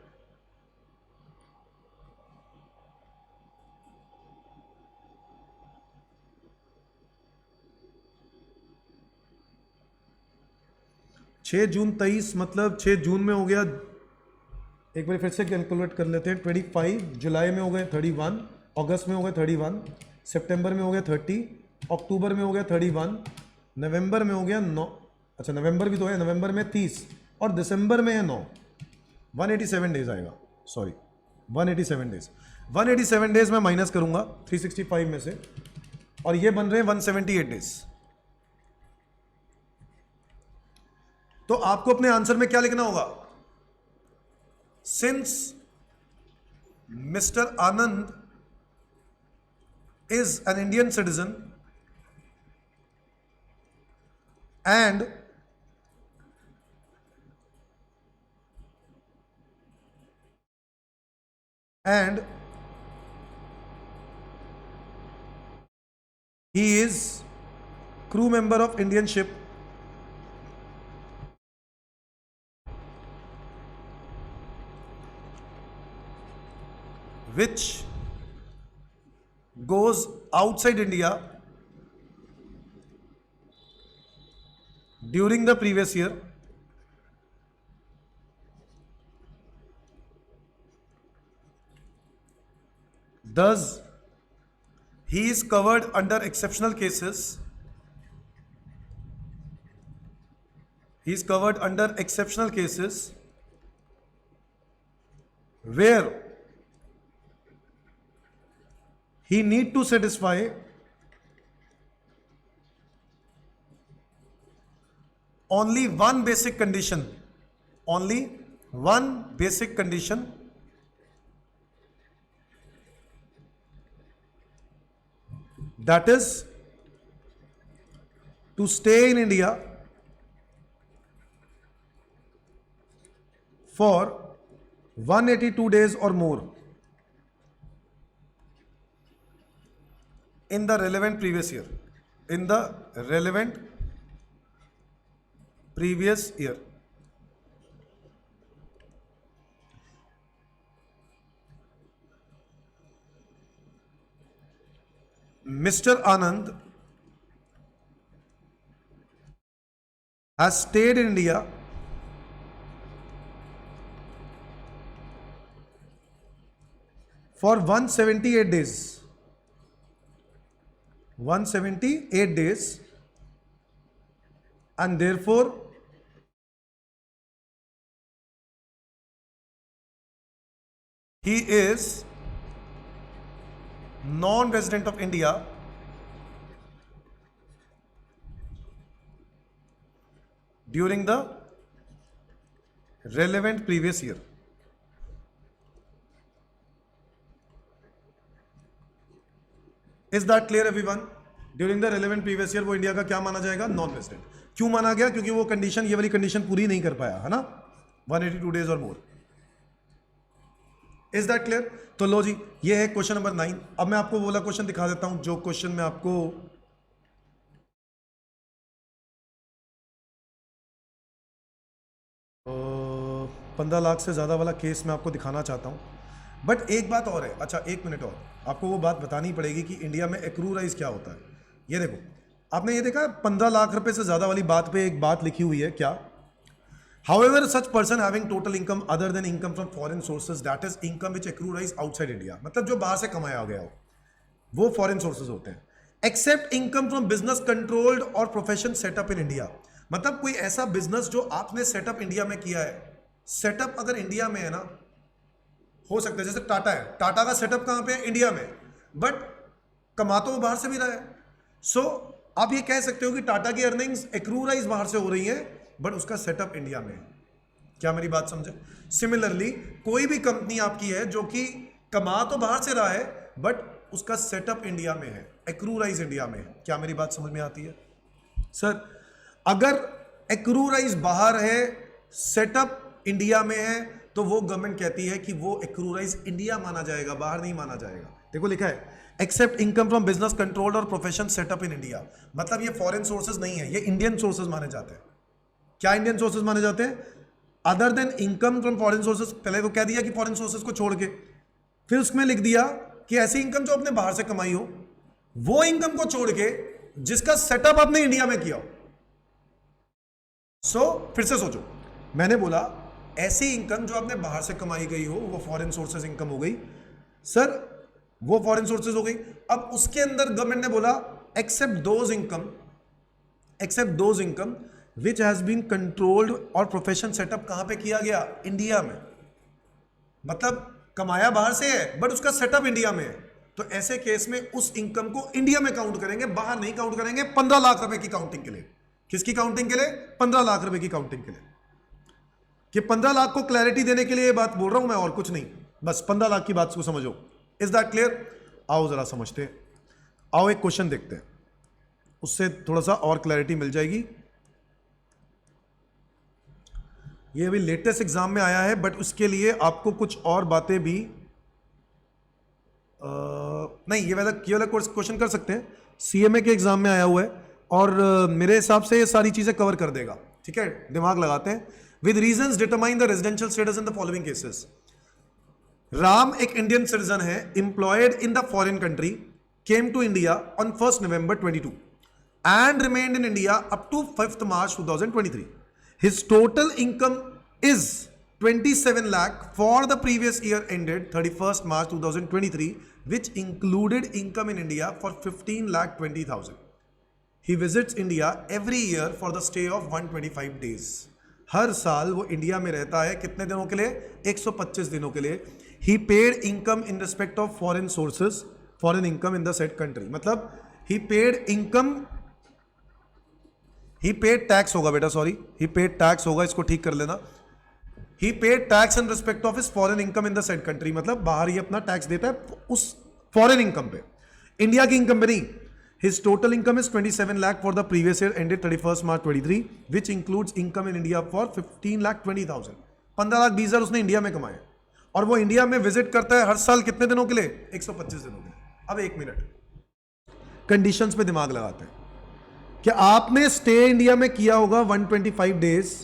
छह जून 23 मतलब 6 जून में हो गया, एक बार फिर से कैलकुलेट कर लेते हैं, 25, जुलाई में हो गए 31, अगस्त में हो गए 31, सितंबर में हो गया 30, अक्टूबर में हो गया 31, नवंबर में हो गया 9, अच्छा नवंबर भी तो है, नवंबर में 30 और दिसंबर में है 9, 187 डेज आएगा, सॉरी 187 डेज। 187 डेज मैं माइनस करूंगा 365 में से, और ये बन रहे हैं 178 डेज। तो आपको अपने आंसर में क्या लिखना होगा, since mister Anand is an Indian citizen and he is crew member of Indian ship which goes outside India during the previous year thus he is covered under exceptional cases, he is covered under exceptional cases where he need to satisfy only one basic condition, only one basic condition, that is to stay in India for 182 days or more in the relevant previous year, in the relevant previous year. Mr. Anand has stayed in India for 178 days. 178 days, and therefore he is non-resident of India during the relevant previous year. Is that clear everyone? During the relevant previous year वो India का क्या माना जाएगा? Non resident. क्यों माना गया? क्योंकि वो कंडीशन, ये वाली कंडीशन पूरी नहीं कर पाया, है ना, 182 डेज और मोर. Is that clear? तो लो जी, ये है क्वेश्चन नंबर 9. अब मैं आपको वो वाला क्वेश्चन दिखा देता हूं जो क्वेश्चन में आपको तो 15 लाख से ज्यादा वाला केस मैं आपको दिखाना चाहता हूं. बट एक बात और है. अच्छा, एक मिनट और आपको वो बात बतानी पड़ेगी कि इंडिया में एक्रूराइज क्या होता है. ये देखो, आपने ये देखा 15 लाख रुपए से ज्यादा वाली बात पे एक बात लिखी हुई है क्या? However such person having total income other than income from foreign sources, that is income which accrues outside India. मतलब जो बाहर से कमाया गया हो वो फॉरेन सोर्सेज होते हैं. Except income from business controlled और प्रोफेशन सेटअप इन इंडिया. मतलब कोई ऐसा बिजनेस जो आपने सेटअप इंडिया में किया है. सेटअप अगर इंडिया में है ना, हो सकता है जैसे टाटा है, टाटा का सेटअप कहां पे है? इंडिया में. बट कमा तो वो बाहर से भी रहा है. सो आप ये कह सकते हो कि टाटा की अर्निंग्स एक्रूराइज बाहर से हो रही है, बट उसका सेटअप इंडिया में है. क्या मेरी बात समझे? सिमिलरली कोई भी कंपनी आपकी है जो कि कमा तो बाहर से रहा है, बट उसका सेटअप इंडिया में है, एक्रूराइज इंडिया में है. क्या मेरी बात समझ में आती है? सर, अगर एक्रूराइज बाहर है, सेटअप इंडिया में है, तो वो गवर्नमेंट कहती है कि वो एक्रूराइज इंडिया माना जाएगा, बाहर नहीं माना जाएगा. देखो लिखा है except income from business controlled और प्रोफेशन सेटअप इन इंडिया. मतलब ये फॉरेन सोर्सेज नहीं है, ये इंडियन सोर्सेज माने जाते हैं. क्या इंडियन सोर्सेज माने जाते हैं? Other than income from foreign sources. पहले तो कह दिया कि फॉरेन सोर्सेज को छोड़ के, फिर उसमें लिख दिया कि ऐसी इनकम जो आपने बाहर से कमाई हो, वो इनकम को छोड़ के जिसका सेटअप आपने इंडिया में किया हो. सो फिर से सोचो, मैंने बोला ऐसी इनकम जो आपने बाहर से कमाई गई हो वो फॉरेन सोर्सेज इनकम हो गई. सर, वो फॉरेन सोर्सेज हो गई. अब उसके अंदर गवर्नमेंट ने बोला except those income which has been controlled और प्रोफेशन सेटअप कहां पे किया गया? इंडिया में. मतलब कमाया बाहर से है, बट उसका सेटअप इंडिया में है. तो ऐसे केस में उस इनकम को इंडिया में काउंट करेंगे, बाहर नहीं काउंट करेंगे. 15 लाख रुपए की काउंटिंग के लिए. किसकी काउंटिंग के लिए? 15 लाख रुपए की काउंटिंग के लिए. कि 15 लाख को क्लैरिटी देने के लिए ये बात बोल रहा हूं मैं, और कुछ नहीं. बस 15 लाख की बात को समझो. Is that clear? आओ जरा समझते हैं. आओ एक क्वेश्चन देखते हैं, उससे थोड़ा सा और क्लैरिटी मिल जाएगी. ये अभी लेटेस्ट एग्जाम में आया है, बट उसके लिए आपको कुछ और बातें भी नहीं, ये वाला क्वेश्चन कर सकते हैं. सीएमए के एग्जाम में आया हुआ है और मेरे हिसाब से ये सारी चीजें कवर कर देगा. ठीक है, दिमाग लगाते हैं. With reasons determine the residential status in the following cases. Ram एक इंडियन सिटीजन है, employed in the foreign country, came to India on 1st November 22. and remained in India up to 5th March 2023. His total income is 27 lakh for the previous year ended 31st March 2023, which included income in India for 15 lakh 20,000. He visits India every year for the stay of 125 days. हर साल वो India में रहता है कितने दिनों के लिए? 125 दिनों के लिए. He paid income in respect of foreign sources, foreign income in the said country. मतलब he paid income, he paid tax होगा बेटा, सॉरी, he paid tax होगा, इसको ठीक कर लेना. He paid tax in respect of his foreign income in the said country. मतलब बाहर ही अपना टैक्स देता है उस फॉरेन इनकम पे, इंडिया की इनकम पे नहीं. His total income is 27 lakh for the previous year ended 31st March 23, which includes income in India for 15 lakh 20,000. 15 lakh 20 हजार उसने इंडिया में कमाए और वो इंडिया में विजिट करता है हर साल कितने दिनों के लिए? 125 दिनों के लिए. अब एक मिनट, कंडीशंस पे दिमाग लगाते हैं कि आपने स्टे इंडिया में किया होगा 125 डेज.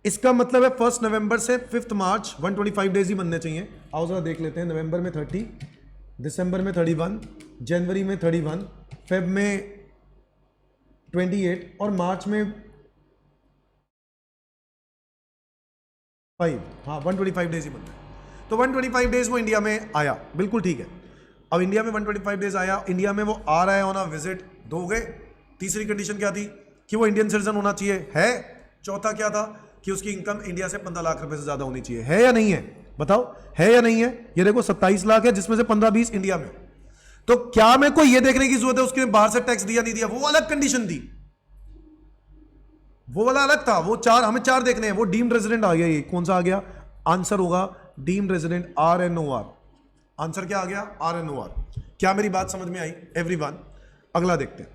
इसका मतलब है 1 नवंबर से 5 मार्च 125 डेज ही बनने चाहिए. आओ जरा देख लेते हैं. नवंबर में 30, दिसंबर में 31, जनवरी में 31, फेब में 28 और मार्च में 5. हाँ, 125 डेज ही बनते हैं. तो 125 डेज वो इंडिया में आया, बिल्कुल ठीक है. अब इंडिया में 125 डेज आया, इंडिया में वो आ रहा है ऑन अ विजिट. 2 हो गए. तीसरी कंडीशन क्या थी? कि वो इंडियन सिटीजन होना चाहिए, है. चौथा क्या था? कि उसकी इनकम इंडिया से 15 लाख रुपए से ज्यादा होनी चाहिए. है या नहीं है? बताओ, है या नहीं है? ये देखो 27 लाख है, जिसमें से 15-20 इंडिया में. तो क्या मेरे को ये देखने की जरूरत है उसके बाहर से टैक्स दिया नहीं दिया? वो अलग कंडीशन थी, वो वाला अलग था. वो 4 हमें 4 देखने हैं. वो डीम्ड रेजिडेंट आ गया. ये कौन सा आ गया? आंसर होगा डीम्ड रेजिडेंट, RNOR. आंसर क्या आ गया? RNOR. क्या मेरी बात समझ में आई एवरीवन? अगला देखते हैं.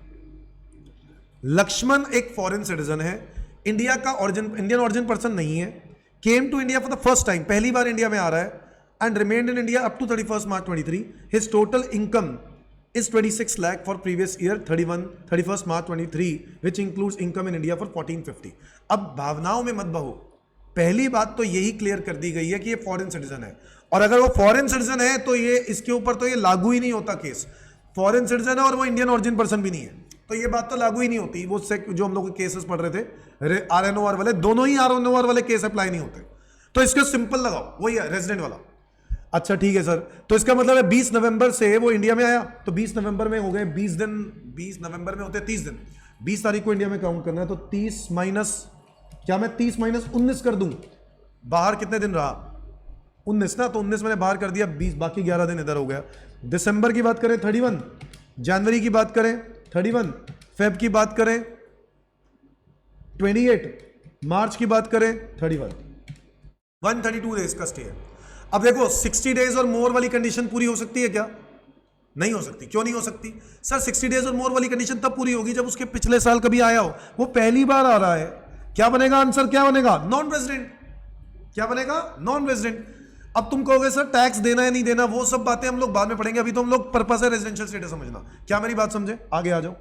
लक्ष्मण एक फॉरेन सिटीजन है, इंडिया का ओरिजिन, इंडियन ओरिजिन पर्सन नहीं है. Came to India for the first time, पहली बार इंडिया में आ रहा है. And remained in India up to 31st March 23. His total income is 26 lakh for previous year 31st March 23, which includes income in India for 1450. अब भावनाओं में मत बहो. पहली बात तो यही क्लियर कर दी गई है कि ये फॉरेन सिटीजन है, और अगर वो फॉरेन सिटीजन है तो ये इसके ऊपर तो ये लागू ही नहीं होता केस. फॉरेन सिटीजन है और वो इंडियन ओरिजिन पर्सन भी नहीं है, तो ये बात तो लागू ही नहीं होती. वो जो हम लोग केसेस पढ़ रहे थे RNOR वाले, दोनों ही RNOR वाले केस अप्लाई नहीं होते. तो इसको सिंपल लगाओ, वही है रेजिडेंट वाला. अच्छा ठीक है सर, तो इसका मतलब है 20 नवंबर से वो इंडिया में आया, तो 20 नवंबर में हो गए 20 दिन. 20 नवंबर में होते 30 दिन. 20 तारीख को इंडिया में काउंट करना है, तो 30 माइनस, क्या मैं 30 माइनस 19 कर दूं? बाहर कितने दिन रहा? 19 ना, तो 19 मैंने बाहर कर दिया, 20 बाकी 11 दिन इधर हो गया. दिसंबर की बात करें 31, जनवरी की बात करें 31, फेब की बात करें 28, मार्च की बात करें 31. 132 डेज का स्टे है. अब देखो 60 डेज और मोर वाली कंडीशन पूरी हो सकती है क्या? नहीं हो सकती. क्यों नहीं हो सकती? सर 60 डेज और मोर वाली कंडीशन तब पूरी होगी जब उसके पिछले साल कभी आया हो. वो पहली बार आ रहा है. क्या बनेगा आंसर? क्या बनेगा? Non resident. क्या बनेगा? Non resident. अब तुम कहोगे सर टैक्स देना है नहीं देना, वो सब बातें हम लोग बाद में पढ़ेंगे, अभी तो हम लोग पर्पस है रेजिडेंशियल स्टेटस समझना. क्या मेरी बात समझे? आगे आ जाओ.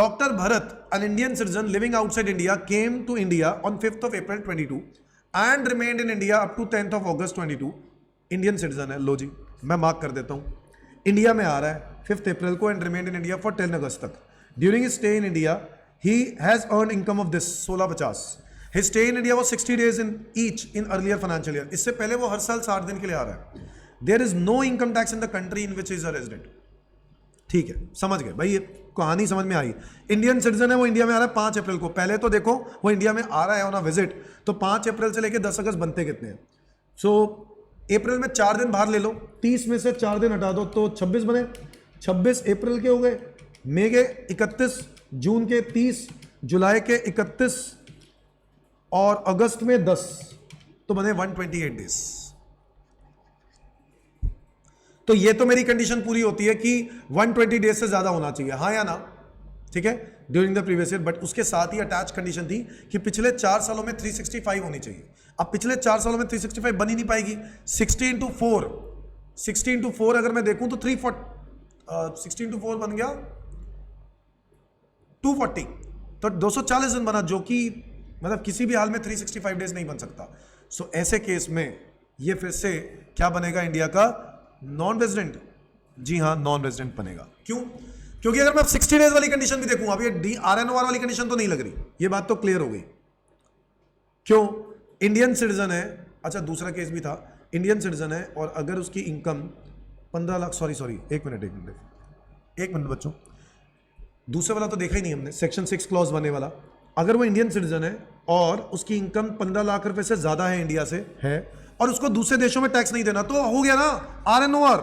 Doctor Bharat, an Indian citizen living outside India, came to India on 5th of April 22 and remained in India up to 10th of August 22. Indian citizen है. लो जी, मैं मार्क कर देता हूं. इंडिया में आ रहा है 5th अप्रैल को and remained in India for 10 अगस्त तक. During his stay in India he has earn income of this 1650. His stay in India was 60 days in each in earlier financial year. इससे पहले वो हर साल 60 दिन के लिए आ रहा है. There is no income tax in the country in which is a resident. ठीक है, समझ गए भाई, ये कहानी समझ में आई. इंडियन सिटीजन है, वो इंडिया में आ रहा है 5 अप्रैल को. पहले तो देखो वो इंडिया में आ रहा है ऑन अ विजिट, तो 5 अप्रैल से लेकर 10 अगस्त बनते कितने हैं? सो अप्रैल में 4 दिन बाहर ले लो, 30 में से 4 दिन हटा दो तो 26 बने. 26 अप्रैल के हो गए, मई के 31, जून के 30, जुलाई के 31 और अगस्त में 10, तो बने 128 डेज. तो ये तो मेरी कंडीशन पूरी होती है कि 120 डेज से ज्यादा होना चाहिए, हाँ या ना? ठीक है, during the previous year. But उसके साथ ही अटैच कंडीशन थी कि पिछले 4 सालों में 365 होनी चाहिए. अब पिछले 4 सालों में 365 बन ही नहीं पाएगी. 60 into 4 अगर मैं देखूं तो 60 into 4 बन गया 240, तो 240 दिन बना, जो कि मतलब किसी भी हाल में 365 डेज नहीं बन सकता. सो ऐसे केस में ये फिर से क्या बनेगा? इंडिया का नॉन रेजिडेंट. जी हाँ, नॉन रेजिडेंट बनेगा. क्यों? क्योंकि अगर मैं 60 डेज वाली कंडीशन भी देखूंगा, अब ये DRNOR वाली कंडीशन तो नहीं लग रही, ये बात तो क्लियर हो गई। क्यों? इंडियन सिटीजन है। अच्छा, दूसरा केस भी था, इंडियन सिटीजन है और अगर उसकी इनकम 15 लाख, सॉरी एक मिनट बच्चों, दूसरे वाला तो देखा ही नहीं हमने, सेक्शन 6 क्लॉज 1A वाला। अगर वो इंडियन सिटीजन है और उसकी इनकम 15 लाख रुपए से ज्यादा है, इंडिया से है, और उसको दूसरे देशों में टैक्स नहीं देना, तो हो गया ना RNOR,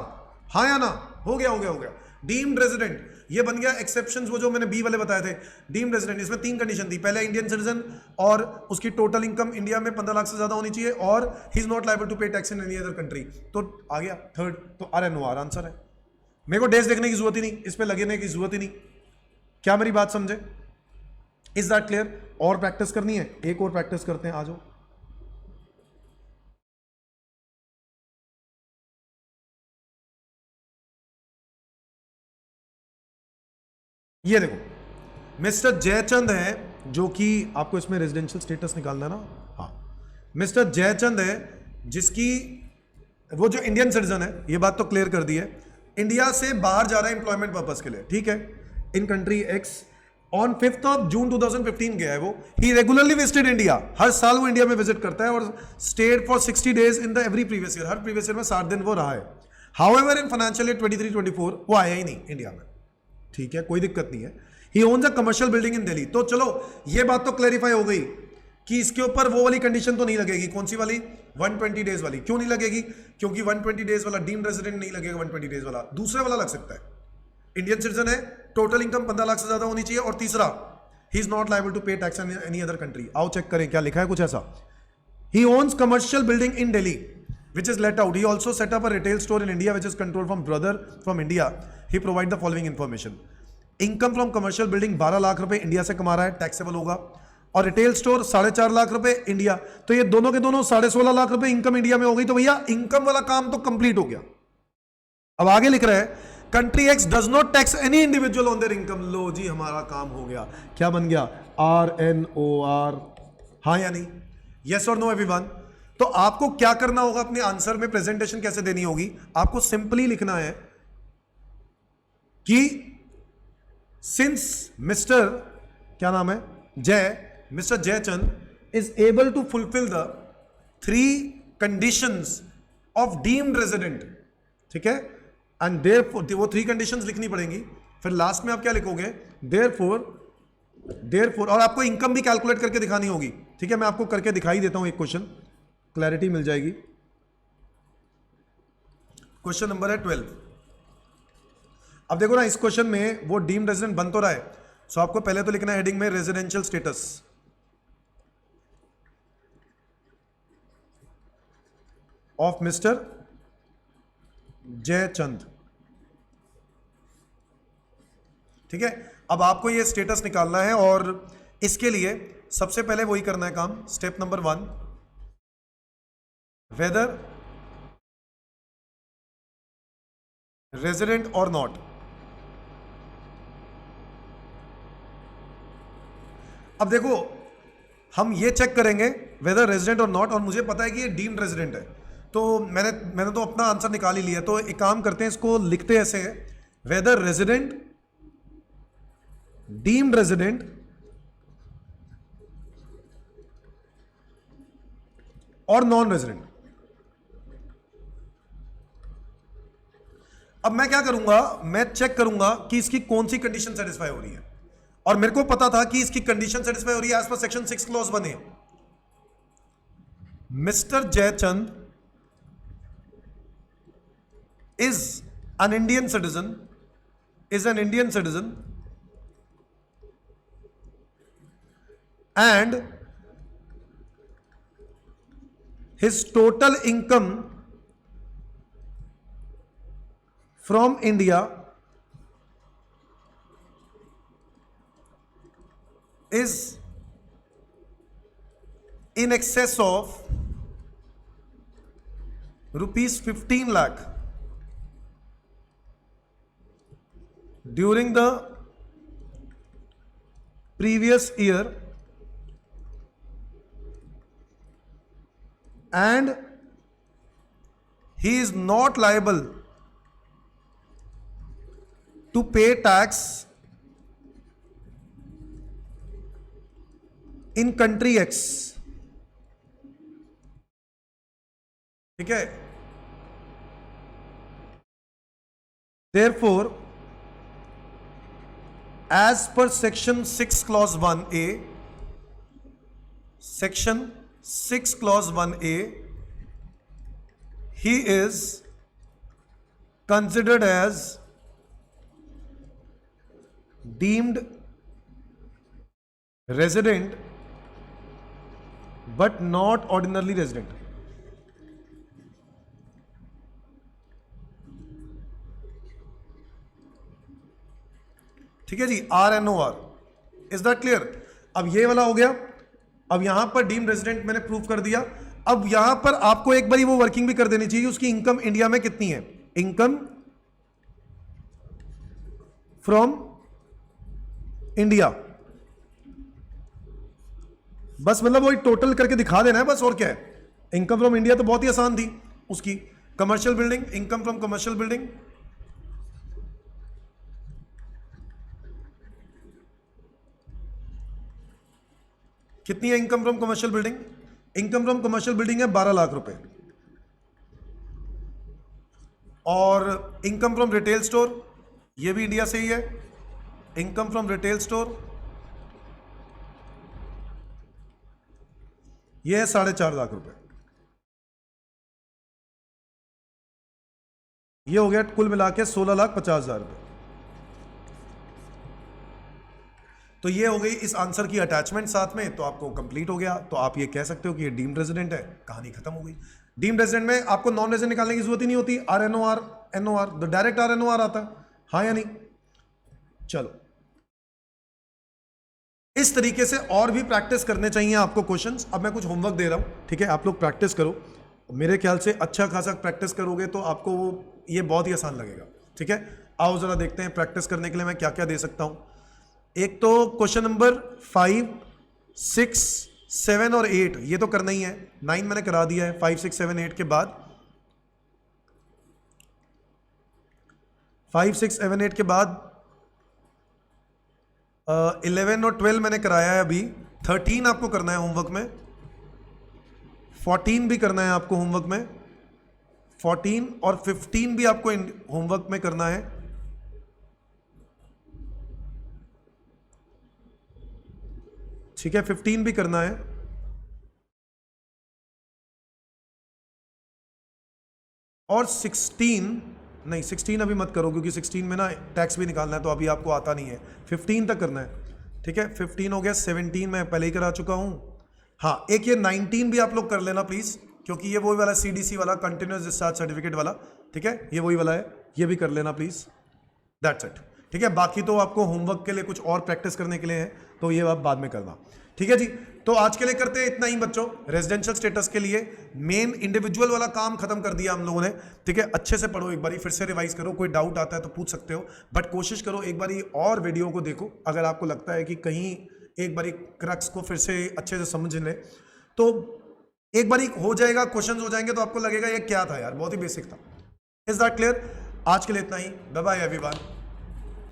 हाँ या ना? हो गया। डीम्ड रेजिडेंट, ये बन गया एक्सेप्शंस, वो जो मैंने बी वाले बताए थे। डीम्ड रेजिडेंट, इसमें 3 कंडीशन थी, पहले इंडियन सिटीजन और उसकी टोटल इनकम इंडिया में 15 लाख से ज्यादा होनी चाहिए और he is not liable to pay tax in any other country. तो आ गया थर्ड, तो RNOR आंसर है। मेरे को डेज देखने की जरूरत ही नहीं, इस पे लगने की जरूरत ही नहीं। क्या मेरी बात समझे? Is that clear? और प्रैक्टिस करनी है, एक और प्रैक्टिस करते हैं, आ जाओ। ये देखो, मिस्टर जयचंद है, जो कि आपको इसमें रेजिडेंशियल स्टेटस निकालना है ना। हाँ, मिस्टर जयचंद है, जिसकी वो जो इंडियन सिटीजन है, ये बात तो क्लियर कर दी है, इंडिया से बाहर जा रहा है एम्प्लॉयमेंट पर्पस के लिए, ठीक है, इन country x. On 5th of June 2015 गया है वो। ही रेगुलरली विजिटेड इंडिया, हर साल वो इंडिया में विजिट करता है और state for 60 days in the every previous year, her previous year में 60 दिन वो रहा है। हाउएवर इन फाइनेंशियल ईयर 23-24 वो आया ही नहीं इंडिया में, ठीक है, कोई दिक्कत नहीं है। He owns a commercial building in Delhi. तो चलो ये बात तो क्लैरिफाई हो गई कि इसके ऊपर वो वाली कंडीशन तो नहीं लगेगी। कौन सी वाली? 120 डेज वाली। क्यों नहीं लगेगी? क्योंकि 120 डेज वाला डीम्ड रेजिडेंट नहीं लगेगा, 120 डेज वाला दूसरे वाला लग सकता है। इंडियन सिटीजन है, टोटल इनकम 15 लाख से ज्यादा होनी चाहिए, और तीसरा, he is not liable to pay tax in any other country. आओ चेक करें क्या लिखा है, कुछ ऐसा। He owns commercial building in Delhi which is let out. He also set up a retail store in India which is controlled from brother from India. He provide the following information. Income from commercial building 12 lakh रुपए India से कमा रहा है, taxable होगा, और retail store 4.5 lakh रुपए India. तो ये दोनों के दोनों 16.5 लाख रुपए इनकम इंडिया में हो गई। तो भैया इनकम वाला काम तो कंप्लीट हो गया। अब आगे लिख रहे हैं, country X does not tax any individual on their income. लो जी, हमारा काम हो गया। क्या बन गया? RNOR। हाँ या नहीं? यस और नो एवरीवन? तो आपको क्या करना होगा, अपने आंसर में प्रेजेंटेशन कैसे देनी होगी? आपको सिंपली लिखना है कि सिंस मिस्टर, क्या नाम है, Mister Jaichand is able to fulfil the 3 conditions of deemed resident, ठीक है, एंड देयरफॉर, वो 3 कंडीशंस लिखनी पड़ेंगी। फिर लास्ट में आप क्या लिखोगे? देयरफॉर, और आपको इनकम भी कैलकुलेट करके दिखानी होगी, ठीक है। मैं आपको करके दिखाई देता हूं, एक क्वेश्चन, क्लैरिटी मिल जाएगी। क्वेश्चन नंबर है 12। अब देखो ना, इस क्वेश्चन में वो डीम्ड रेजिडेंट बन तो रहा है, सो आपको पहले तो लिखना है हेडिंग में residential status of mister Jaichand, ठीक है। अब आपको ये स्टेटस निकालना है और इसके लिए सबसे पहले वही करना है काम, स्टेप नंबर 1, वेदर रेजिडेंट और नॉट। अब देखो, हम ये चेक करेंगे वेदर रेजिडेंट और नॉट, और मुझे पता है कि ये डीम्ड रेजिडेंट है, तो मैंने तो अपना आंसर निकाल ही लिया। तो एक काम करते हैं, इसको लिखते ऐसे हैं, वेदर रेजिडेंट, डीम्ड रेजिडेंट और नॉन रेजिडेंट। अब मैं क्या करूंगा, मैं चेक करूंगा कि इसकी कौन सी कंडीशन सेटिस्फाई हो रही है, और मेरे को पता था कि इसकी कंडीशन सेटिस्फाई हो रही है as per section 6 clause 1A। Mister Jaichand is an Indian citizen, and his total income from India is in excess of rupees 15 lakh during the previous year, and he is not liable to pay tax in country X, ठीक है। Therefore, as per section 6 clause 1A, section 6 clause 1A, he is considered as deemed resident but not ordinarily resident. ठीक है जी, RNOR, is that clear? अब ये वाला हो गया। अब यहां पर डीम्ड रेजिडेंट मैंने प्रूव कर दिया। अब यहां पर आपको एक बार वो वर्किंग भी कर देनी चाहिए, उसकी इनकम इंडिया में कितनी है, इनकम फ्रॉम इंडिया, बस मतलब वही टोटल करके दिखा देना है बस, और क्या है। इनकम फ्रॉम इंडिया तो बहुत ही आसान थी उसकी। Commercial building, income from commercial building, कितनी है income from commercial building? Income from commercial building है 12 लाख रुपए। और इनकम फ्रॉम रिटेल स्टोर, ये भी इंडिया से ही है। इनकम फ्रॉम रिटेल स्टोर ये है 4.5 लाख रुपए। ये हो गया कुल मिला के 16,50,000 रुपए। तो ये हो गई इस आंसर की अटैचमेंट साथ में, तो आपको कंप्लीट हो गया। तो आप ये कह सकते हो कि ये डीम्ड रेजिडेंट है, कहानी खत्म हो गई। डीम्ड रेजिडेंट में आपको नॉन रेजिडेंट निकालने की जरूरत ही नहीं होती। RNOR, NOR, तो डायरेक्ट RNOR आता है, हाँ या नहीं? चलो, इस तरीके से और भी प्रैक्टिस करने चाहिए आपको क्वेश्चंस। अब मैं कुछ होमवर्क दे रहा हूं, ठीक है, आप लोग प्रैक्टिस करो। मेरे ख्याल से अच्छा खासा प्रैक्टिस करोगे तो आपको ये बहुत ही आसान लगेगा, ठीक है। आओ जरा देखते हैं प्रैक्टिस करने के लिए मैं क्या क्या दे सकता हूं। एक तो क्वेश्चन नंबर 5, 6, 7 और 8 ये तो करना ही है। 9 मैंने करा दिया है। 5, 6, 7, 8 के बाद 5, 6, 7, 8 के बाद 11 और 12 मैंने कराया है अभी। 13 आपको करना है होमवर्क में। 14 भी करना है आपको होमवर्क में। 14 और 15 भी आपको होमवर्क में करना है। ठीक है, 15 भी करना है। और 16 नहीं, 16 अभी मत करो क्योंकि 16 में ना टैक्स भी निकालना है, तो अभी आपको आता नहीं है। 15 तक करना है, ठीक है। 15 हो गया। 17 मैं पहले ही करा चुका हूं। हाँ, एक ये 19 भी आप लोग कर लेना प्लीज, क्योंकि ये वही वाला CDC वाला, कंटिन्यूस डिस्चार्ज सर्टिफिकेट वाला, ठीक है, ये वही वाला है, ये भी कर लेना प्लीज। दैट्स इट, ठीक है। बाकी तो आपको होमवर्क के लिए कुछ और प्रैक्टिस करने के लिए है, तो ये आप बाद में करना, ठीक है जी। तो आज के लिए करते हैं इतना ही बच्चों। रेजिडेंशियल स्टेटस के लिए मेन इंडिविजुअल वाला काम खत्म कर दिया हम लोगों ने, ठीक है। अच्छे से पढ़ो, एक बारी फिर से रिवाइज करो। कोई डाउट आता है तो पूछ सकते हो, बट कोशिश करो एक बारी और वीडियो को देखो। अगर आपको लगता है कि कहीं एक बारी क्रक्स को फिर से अच्छे से समझ ले, तो एक बारी हो जाएगा, क्वेश्चंस हो जाएंगे तो आपको लगेगा ये क्या था यार, बहुत ही बेसिक था। Is that clear? आज के लिए इतना ही। Bye bye everyone.